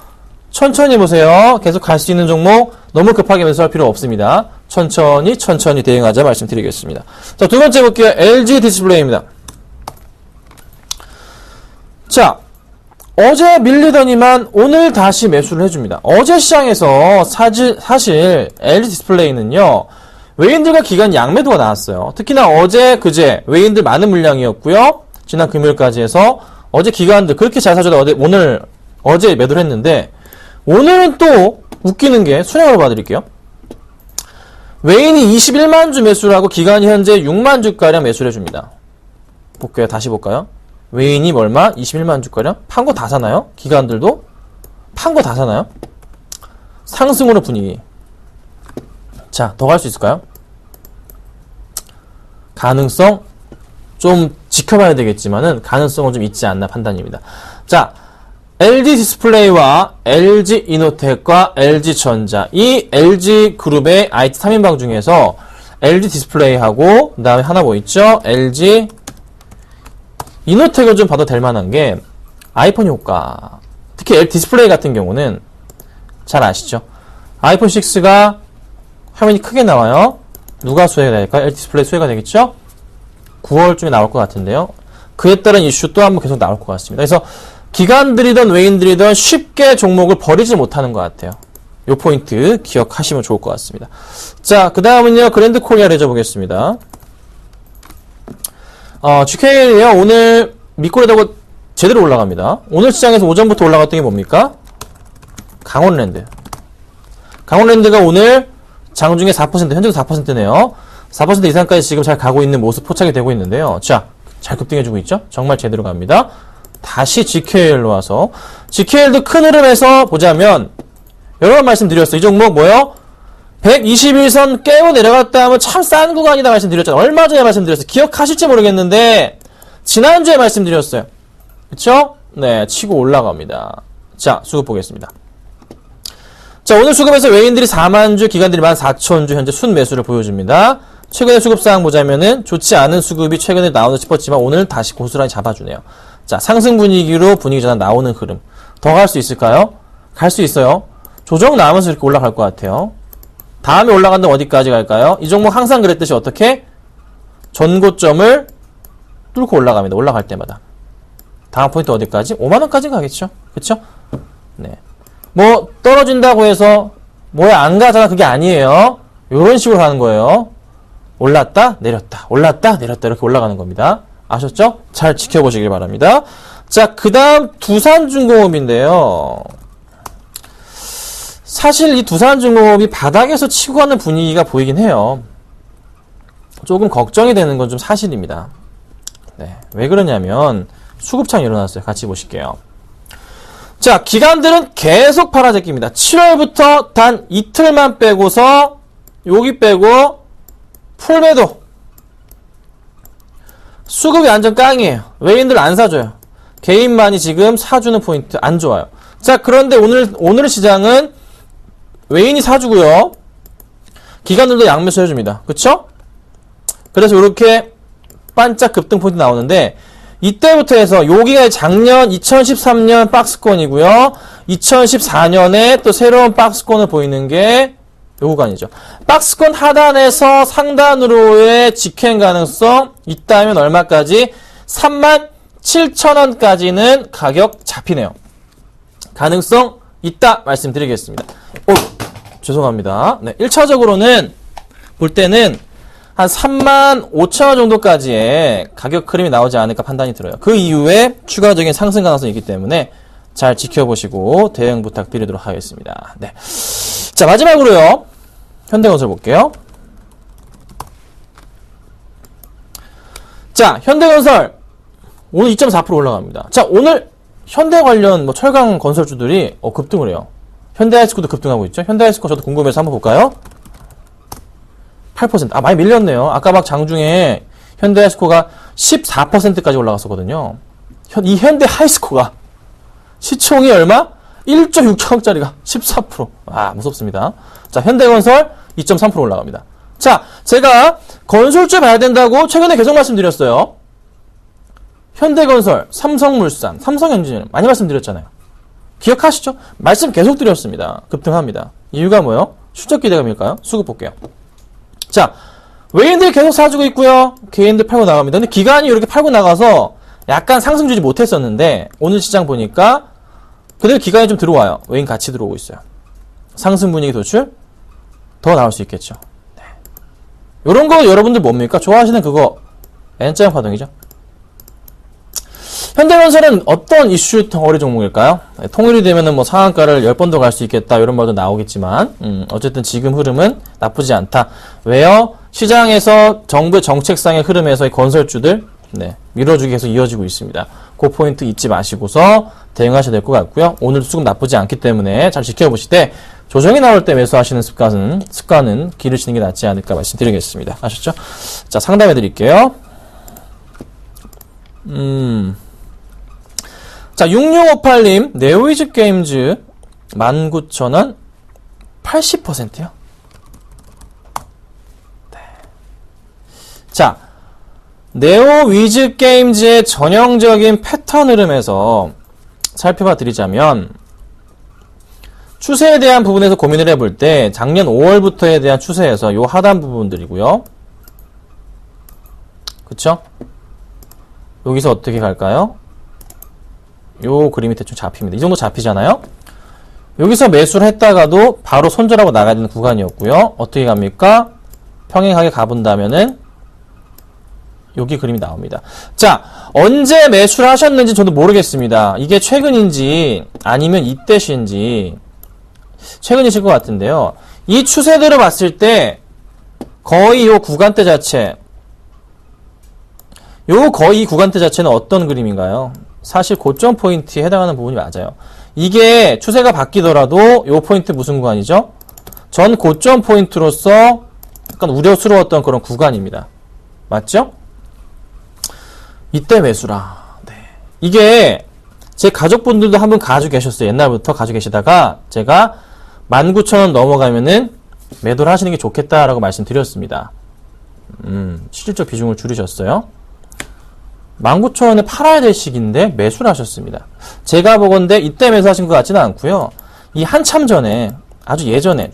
천천히 보세요. 계속 갈 수 있는 종목 너무 급하게 매수할 필요 없습니다. 천천히 대응하자 말씀드리겠습니다. 자, 두 번째 볼게요. LG 디스플레이입니다. 자, 어제 밀리더니만 오늘 다시 매수를 해줍니다. 어제 시장에서 사실 LG 디스플레이는요. 외인들과 기관 양매도가 나왔어요. 특히나 어제 그제 외인들 많은 물량이었고요. 지난 금요일까지 해서 어제 기관들 그렇게 잘 사주다 어제 매도를 했는데 오늘은 또 웃기는 게 순양으로 봐드릴게요. 외인이 21만 주 매수를 하고 기관이 현재 6만 주가량 매수를 해줍니다. 볼게요. 다시 볼까요? 외인이 얼마? 21만 주가량? 판 거 다 사나요? 기관들도? 판 거 다 사나요? 상승으로 분위기. 자, 더 갈 수 있을까요? 가능성 좀 지켜봐야 되겠지만은 가능성은 좀 있지 않나 판단입니다. 자, LG 디스플레이와 LG 이노텍과 LG전자 이 LG 그룹의 IT 3인방 중에서 LG 디스플레이하고 그 다음에 하나 뭐 있죠? LG 이노텍을 좀 봐도 될 만한 게 아이폰 효과. 특히 LG 디스플레이 같은 경우는 잘 아시죠? 아이폰 6가 화면이 크게 나와요. 누가 수혜가 될까요? LG 디스플레이 수혜가 되겠죠? 9월쯤에 나올 것 같은데요. 그에 따른 이슈 또 한번 계속 나올 것 같습니다. 그래서 기관들이든 외인들이든 쉽게 종목을 버리지 못하는 것 같아요. 요 포인트 기억하시면 좋을 것 같습니다. 자, 그 다음은요. 그랜드 코리아를 해줘보겠습니다. GKL이요. 오늘 밑꼬리다고 제대로 올라갑니다. 오늘 시장에서 오전부터 올라갔던 게 뭡니까? 강원랜드. 강원랜드가 오늘 장중에 4%, 현재도 4%네요. 4% 이상까지 지금 잘 가고 있는 모습 포착이 되고 있는데요. 자, 잘 급등해주고 있죠? 정말 제대로 갑니다. 다시 GKL로 와서 GKL도 큰 흐름에서 보자면 여러 번 말씀드렸어요. 이 종목 뭐요? 121선 깨고 내려갔다 하면 참 싼 구간이다 말씀드렸잖아요. 얼마 전에 말씀드렸어요. 기억하실지 모르겠는데 지난주에 말씀드렸어요. 그쵸? 네, 치고 올라갑니다. 자, 수급 보겠습니다. 자, 오늘 수급에서 외인들이 4만 주, 기관들이 14,000주 현재 순매수를 보여줍니다. 최근의 수급사항 보자면은 좋지 않은 수급이 최근에 나오는 싶었지만 오늘 다시 고스란히 잡아주네요. 자, 상승 분위기로 분위기 전환 나오는 흐름. 더 갈 수 있을까요? 갈 수 있어요. 조정 나오면서 이렇게 올라갈 것 같아요. 다음에 올라간다면 어디까지 갈까요? 이 종목 항상 그랬듯이 어떻게? 전고점을 뚫고 올라갑니다. 올라갈 때마다. 다음 포인트 어디까지? 5만원까지 가겠죠? 그쵸? 네. 뭐, 떨어진다고 해서, 뭐야, 안 가잖아. 그게 아니에요. 요런 식으로 가는 거예요. 올랐다, 내렸다. 올랐다, 내렸다. 이렇게 올라가는 겁니다. 아셨죠? 잘 지켜보시길 바랍니다. 자, 그 다음 두산중공업인데요. 사실 이 두산중공업이 바닥에서 치고 가는 분위기가 보이긴 해요. 조금 걱정이 되는 건 좀 사실입니다. 네. 왜 그러냐면, 수급창이 일어났어요. 같이 보실게요. 자, 기관들은 계속 팔아제낍니다. 7월부터 단 이틀만 빼고서, 여기 빼고, 풀매도. 수급이 완전 깡이에요. 외인들 안 사줘요. 개인만이 지금 사주는 포인트 안 좋아요. 자, 그런데 오늘 시장은 외인이 사주고요. 기관들도 양매수 해줍니다. 그쵸? 그래서 이렇게 반짝 급등 포인트 나오는데, 이때부터 해서 여기가 작년 2013년 박스권이고요. 2014년에 또 새로운 박스권을 보이는 게 요 구간이죠. 박스권 하단에서 상단으로의 직행 가능성 있다면 얼마까지? 37,000원까지는 가격 잡히네요. 가능성 있다 말씀드리겠습니다. 죄송합니다. 네, 1차적으로는 볼 때는 한 35,000원 정도까지의 가격 흐름이 나오지 않을까 판단이 들어요. 그 이후에 추가적인 상승 가능성이 있기 때문에 잘 지켜보시고 대응 부탁드리도록 하겠습니다. 네. 자, 마지막으로요. 현대건설 볼게요. 자, 현대건설 오늘 2.4% 올라갑니다. 자, 오늘 현대 관련 뭐 철강 건설주들이 급등을 해요. 현대아이스코도 급등하고 있죠. 현대아이스코 저도 궁금해서 한번 볼까요? 8%. 많이 밀렸네요. 아까 막 장중에 현대하이스코가 14%까지 올라갔었거든요. 이 현대하이스코가 시총이 얼마? 1조 6천억짜리가 14%. 무섭습니다. 자, 현대건설 2.3% 올라갑니다. 자, 제가 건설주 봐야 된다고 최근에 계속 말씀드렸어요. 현대건설, 삼성물산, 삼성엔지니어링 많이 말씀드렸잖아요. 기억하시죠? 말씀 계속 드렸습니다. 급등합니다. 이유가 뭐예요? 실적 기대감일까요? 수급 볼게요. 자, 외인들이 계속 사주고 있고요. 개인들 팔고 나갑니다. 근데 기관이 이렇게 팔고 나가서 약간 상승 주지 못했었는데 오늘 시장 보니까 그대로 기관이 좀 들어와요. 외인 같이 들어오고 있어요. 상승 분위기 도출 더 나올 수 있겠죠. 네. 요런 거 여러분들 뭡니까? 좋아하시는 그거 N자형 파동이죠. 현대건설은 어떤 이슈 덩어리 종목일까요? 통일이 되면은 뭐 상한가를 10번 더 갈 수 있겠다 이런 말도 나오겠지만 어쨌든 지금 흐름은 나쁘지 않다. 왜요? 시장에서 정부의 정책상의 흐름에서 이 건설주들 밀어주기 계속 이어지고 있습니다. 그 포인트 잊지 마시고서 대응하셔야 될 것 같고요. 오늘도 수급 나쁘지 않기 때문에 잘 지켜보시되 조정이 나올 때 매수하시는 습관은 기르시는 게 낫지 않을까 말씀드리겠습니다. 아셨죠? 자, 상담해 드릴게요. 자, 6658님, 네오위즈 게임즈 19,000원 80%요? 네. 자, 네오위즈 게임즈의 전형적인 패턴 흐름에서 살펴봐 드리자면, 추세에 대한 부분에서 고민을 해볼 때, 작년 5월부터에 대한 추세에서 요 하단 부분들이고요. 그쵸? 여기서 어떻게 갈까요? 요 그림이 대충 잡힙니다. 이 정도 잡히잖아요? 여기서 매수를 했다가도 바로 손절하고 나가야 되는 구간이었고요. 어떻게 갑니까? 평행하게 가본다면은 여기 그림이 나옵니다. 자, 언제 매수를 하셨는지 저도 모르겠습니다. 이게 최근인지 아니면 이때 시인지 최근이실 것 같은데요. 이 추세대로 봤을 때 거의 요 구간대 자체 거의 이 구간대 자체는 어떤 그림인가요? 사실 고점 포인트에 해당하는 부분이 맞아요. 이게 추세가 바뀌더라도 요 포인트 무슨 구간이죠? 전 고점 포인트로서 약간 우려스러웠던 그런 구간입니다. 맞죠? 이때 매수라. 네. 이게 제 가족분들도 한 분 가지고 계셨어요. 옛날부터 가지고 계시다가 제가 19,000원 넘어가면은 매도를 하시는 게 좋겠다라고 말씀드렸습니다. 실질적 비중을 줄이셨어요. 19,000원에 팔아야 될 시기인데 매수를 하셨습니다. 제가 보건대 이때 매수하신 것 같지는 않고요. 이 한참 전에 아주 예전에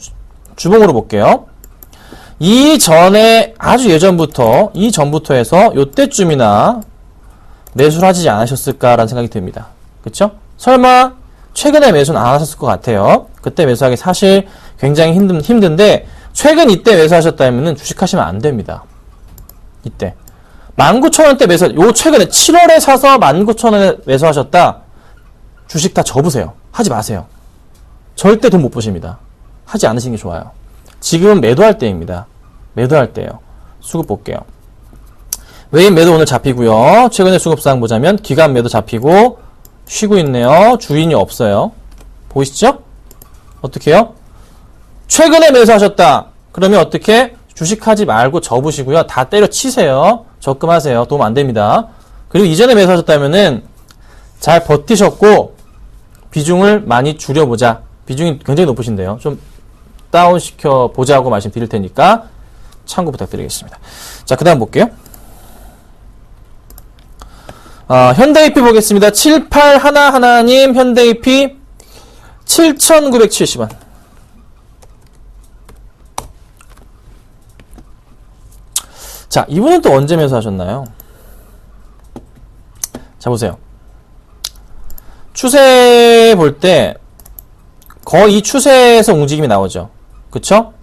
주봉으로 볼게요. 이전에 아주 예전부터 이 전부터 해서 요때쯤이나 매수를 하지 않으셨을까라는 생각이 듭니다. 그쵸? 설마 최근에 매수는 안 하셨을 것 같아요. 그때 매수하기 사실 굉장히 힘든데 최근 이때 매수하셨다면 주식하시면 안 됩니다. 이때 19,000원대 매수, 요 최근에 7월에 사서 19,000원에 매수하셨다. 주식 다 접으세요. 하지 마세요. 절대 돈 못 보십니다. 하지 않으시는 게 좋아요. 지금은 매도할 때입니다. 매도할 때예요. 수급 볼게요. 외인 매도 오늘 잡히고요. 최근에 수급사항 보자면 기간 매도 잡히고 쉬고 있네요. 주인이 없어요. 보이시죠? 어떻게 해요? 최근에 매수하셨다. 그러면 어떻게? 주식하지 말고 접으시고요. 다 때려치세요. 적금하세요. 도움 안 됩니다. 그리고 이전에 매수하셨다면은 잘 버티셨고 비중을 많이 줄여보자. 비중이 굉장히 높으신데요. 좀 다운시켜 보자고 말씀드릴 테니까 참고 부탁드리겠습니다. 자, 그 다음 볼게요. 현대이피 보겠습니다. 7811님 현대이피 7,970원. 자, 이분은 또 언제 매수하셨나요? 자, 보세요. 추세 볼 때 거의 추세에서 움직임이 나오죠. 그쵸?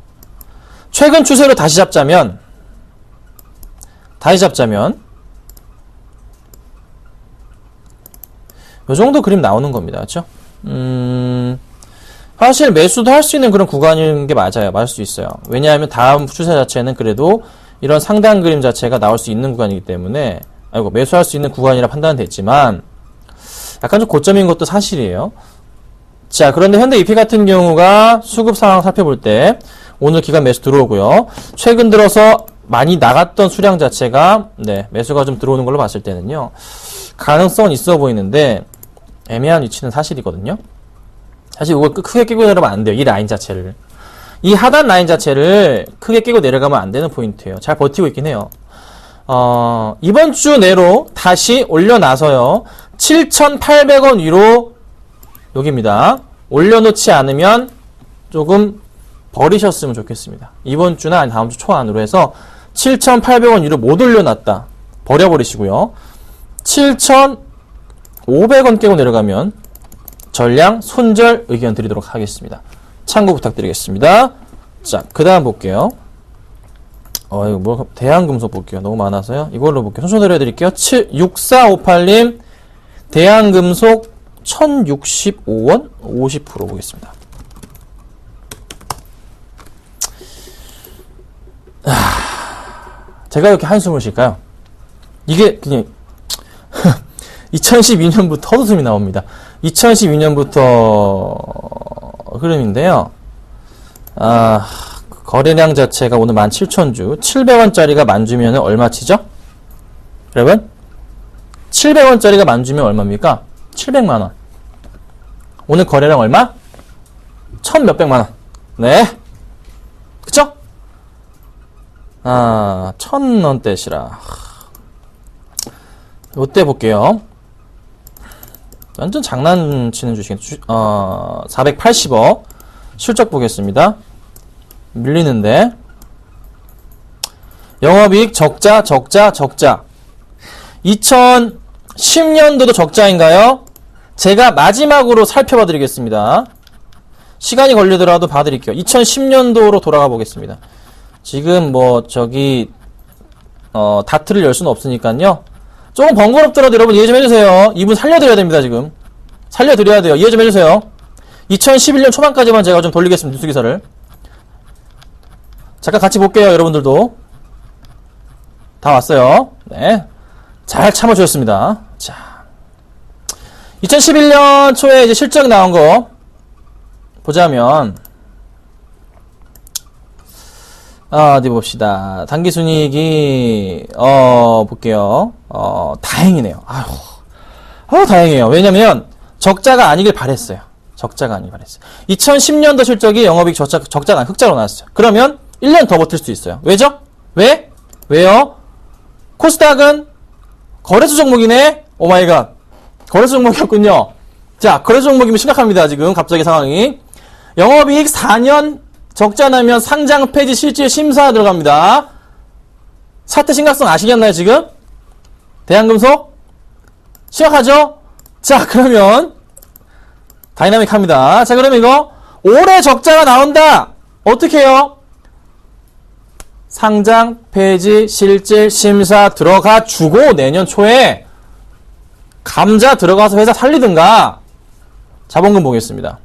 최근 추세로 다시 잡자면 요 정도 그림 나오는 겁니다. 그쵸? 사실 매수도 할 수 있는 그런 구간인 게 맞아요. 맞을 수 있어요. 왜냐하면 다음 추세 자체는 그래도 이런 상단 그림 자체가 나올 수 있는 구간이기 때문에 매수할 수 있는 구간이라 판단은 됐지만 약간 좀 고점인 것도 사실이에요. 자, 그런데 현대 EP 같은 경우가 수급 상황 살펴볼 때 오늘 기간 매수 들어오고요. 최근 들어서 많이 나갔던 수량 자체가 매수가 좀 들어오는 걸로 봤을 때는요. 가능성은 있어 보이는데 애매한 위치는 사실이거든요. 사실 이걸 크게 끼고 내려가면 안 돼요. 이 라인 자체를. 이 하단 라인 자체를 크게 끼고 내려가면 안 되는 포인트예요. 잘 버티고 있긴 해요. 이번 주 내로 다시 올려놔서요. 7,800원 위로 여기입니다. 올려놓지 않으면 조금 버리셨으면 좋겠습니다. 이번 주나 아니 다음 주 초안으로 해서 7,800원 위로 못 올려놨다. 버려버리시고요. 7,500원 깨고 내려가면 전량 손절 의견 드리도록 하겠습니다. 참고 부탁드리겠습니다. 자, 그 다음 볼게요. 이거 대한금속 볼게요. 너무 많아서요. 이걸로 볼게요. 순서대로 해드릴게요. 6458님, 대한금속 1065원 50% 보겠습니다. 제가 이렇게 한숨을 쉴까요? 이게 그냥 2012년부터 헛웃음이 나옵니다. 2012년부터 흐름인데요. 거래량 자체가 오늘 17,000주, 700원짜리가 만주면 얼마치죠? 여러분? 700원짜리가 만주면 얼마입니까? 700만원. 오늘 거래량 얼마? 1,000몇백만원. 네. 그쵸? 1,000원대시라. 요때 볼게요. 완전 장난치는 주식인 480억 실적 보겠습니다. 밀리는데 영업이익 적자 2010년도도 적자인가요? 제가 마지막으로 살펴봐 드리겠습니다. 시간이 걸리더라도 봐드릴게요. 2010년도로 돌아가 보겠습니다. 지금 다트를 열 수는 없으니까요. 조금 번거롭더라도 여러분 이해 좀 해주세요. 이분 살려드려야 됩니다. 지금 살려드려야 돼요. 이해 좀 해주세요. 2011년 초반까지만 제가 좀 돌리겠습니다. 뉴스기사를 잠깐 같이 볼게요. 여러분들도 다 왔어요. 네, 잘 참아주셨습니다. 자, 2011년 초에 이제 실적 나온 거 보자면 어디 봅시다. 단기순이익이 볼게요. 다행이네요. 다행이에요. 왜냐면 적자가 아니길 바랬어요. 2010년도 실적이 영업이익 적자가 흑자로 나왔어요. 그러면 1년 더 버틸 수 있어요. 왜죠? 왜요? 코스닥은 거래소 종목이네? 오마이갓. 거래소 종목이었군요. 자, 거래소 종목이면 심각합니다. 지금 갑자기 상황이. 영업이익 4년 적자 나면 상장 폐지 실질 심사 들어갑니다. 사태 심각성 아시겠나요, 지금? 대한금속? 심각하죠? 자, 그러면 다이나믹 합니다. 자, 그러면 이거 올해 적자가 나온다. 어떻게 해요? 상장 폐지 실질 심사 들어가 주고 내년 초에 감자 들어가서 회사 살리든가. 자본금 보겠습니다.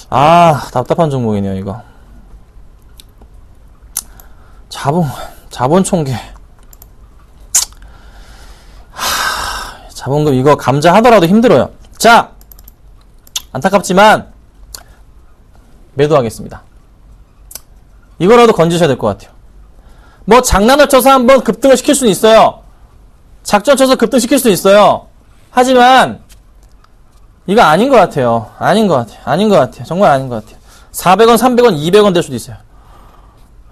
아, 답답한 종목이네요, 이거. 자본 총계. 자본금 이거 감자 하더라도 힘들어요. 자, 안타깝지만 매도하겠습니다. 이거라도 건지셔야 될 것 같아요. 뭐 장난을 쳐서 한번 급등을 시킬 수는 있어요. 작전 쳐서 급등시킬 수는 있어요. 하지만 이거 아닌 것 같아요. 아닌 것 같아요. 정말 아닌 것 같아요. 400원, 300원, 200원 될 수도 있어요.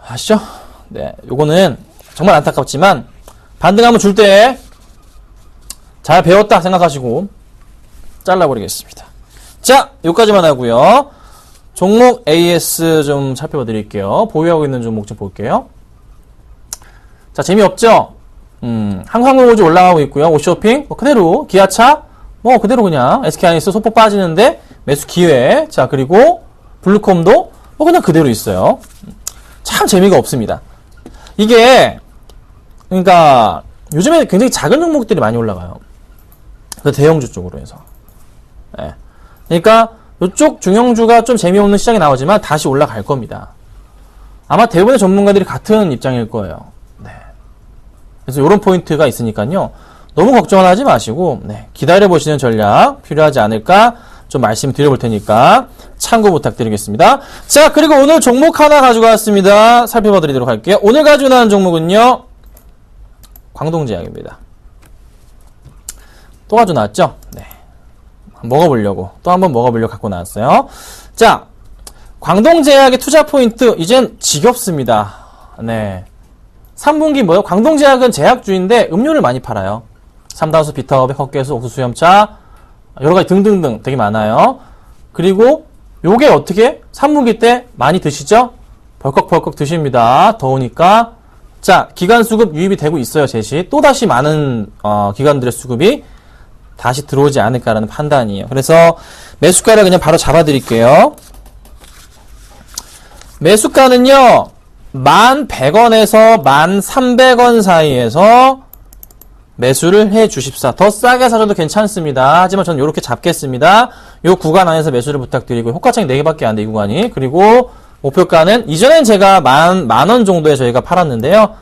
아시죠? 네, 요거는 정말 안타깝지만 반등 한번 줄 때 잘 배웠다 생각하시고 잘라버리겠습니다. 자, 여기까지만 하고요. 종목 AS 좀 살펴봐 드릴게요. 보유하고 있는 종목 좀 볼게요. 자, 재미없죠? 항공우주 올라가고 있고요. 오쇼핑 뭐 그대로, 기아차 뭐 그대로 그냥 SK하이닉스 소폭 빠지는데 매수 기회. 자, 그리고 블루콤도 뭐 그냥 그대로 있어요. 참 재미가 없습니다. 이게 그러니까 요즘에 굉장히 작은 종목들이 많이 올라가요. 그 대형주 쪽으로 해서. 네. 그러니까 이쪽 중형주가 좀 재미없는 시장이 나오지만 다시 올라갈 겁니다. 아마 대부분의 전문가들이 같은 입장일 거예요. 네. 그래서 이런 포인트가 있으니까요. 너무 걱정은 하지 마시고 기다려보시는 전략 필요하지 않을까 좀 말씀드려볼 테니까 참고 부탁드리겠습니다. 자, 그리고 오늘 종목 하나 가지고 왔습니다. 살펴봐 드리도록 할게요. 오늘 가지고 나온 종목은요. 광동제약입니다. 또 가지고 나왔죠? 네. 먹어보려고. 또 한번 먹어보려고 갖고 나왔어요. 자, 광동제약의 투자 포인트, 이젠 지겹습니다. 네. 3분기 뭐요? 광동제약은 제약주인데 음료를 많이 팔아요. 삼다수, 비타오백, 헛개수, 옥수수염차, 여러가지 등등등 되게 많아요. 그리고 요게 어떻게? 3분기 때 많이 드시죠? 벌컥벌컥 드십니다. 더우니까. 자, 기관 수급 유입이 되고 있어요, 제시. 또다시 많은, 기관들의 수급이 다시 들어오지 않을까라는 판단이에요. 그래서 매수가를 그냥 바로 잡아드릴게요. 매수가는요, 11,100원에서 13,300원 사이에서 매수를 해 주십사. 더 싸게 사셔도 괜찮습니다. 하지만 저는 이렇게 잡겠습니다. 요 구간 안에서 매수를 부탁드리고, 효과창이 4개밖에 안 돼, 이 구간이. 그리고 목표가는, 이전엔 제가 만원 정도에 저희가 팔았는데요.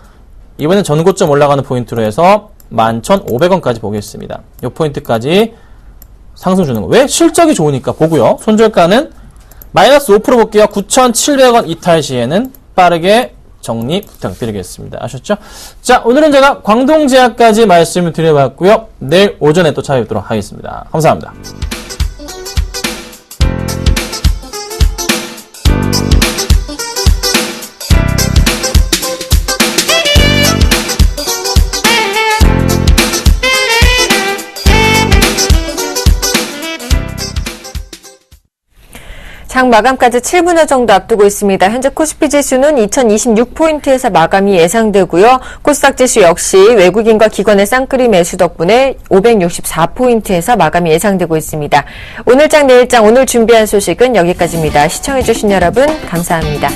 이번엔 전고점 올라가는 포인트로 해서 11,500원까지 보겠습니다. 요 포인트까지 상승 주는 거. 왜? 실적이 좋으니까 보고요. 손절가는 마이너스 5% 볼게요. 9,700원 이탈 시에는 빠르게 정리 부탁드리겠습니다. 아셨죠? 자, 오늘은 제가 광동제약까지 말씀을 드려봤고요. 내일 오전에 또 찾아뵙도록 하겠습니다. 감사합니다. 장 마감까지 7분여 정도 앞두고 있습니다. 현재 코스피 지수는 2026포인트에서 마감이 예상되고요. 코스닥 지수 역시 외국인과 기관의 쌍끌이 매수 덕분에 564포인트에서 마감이 예상되고 있습니다. 오늘장 내일장 오늘 준비한 소식은 여기까지입니다. 시청해주신 여러분 감사합니다.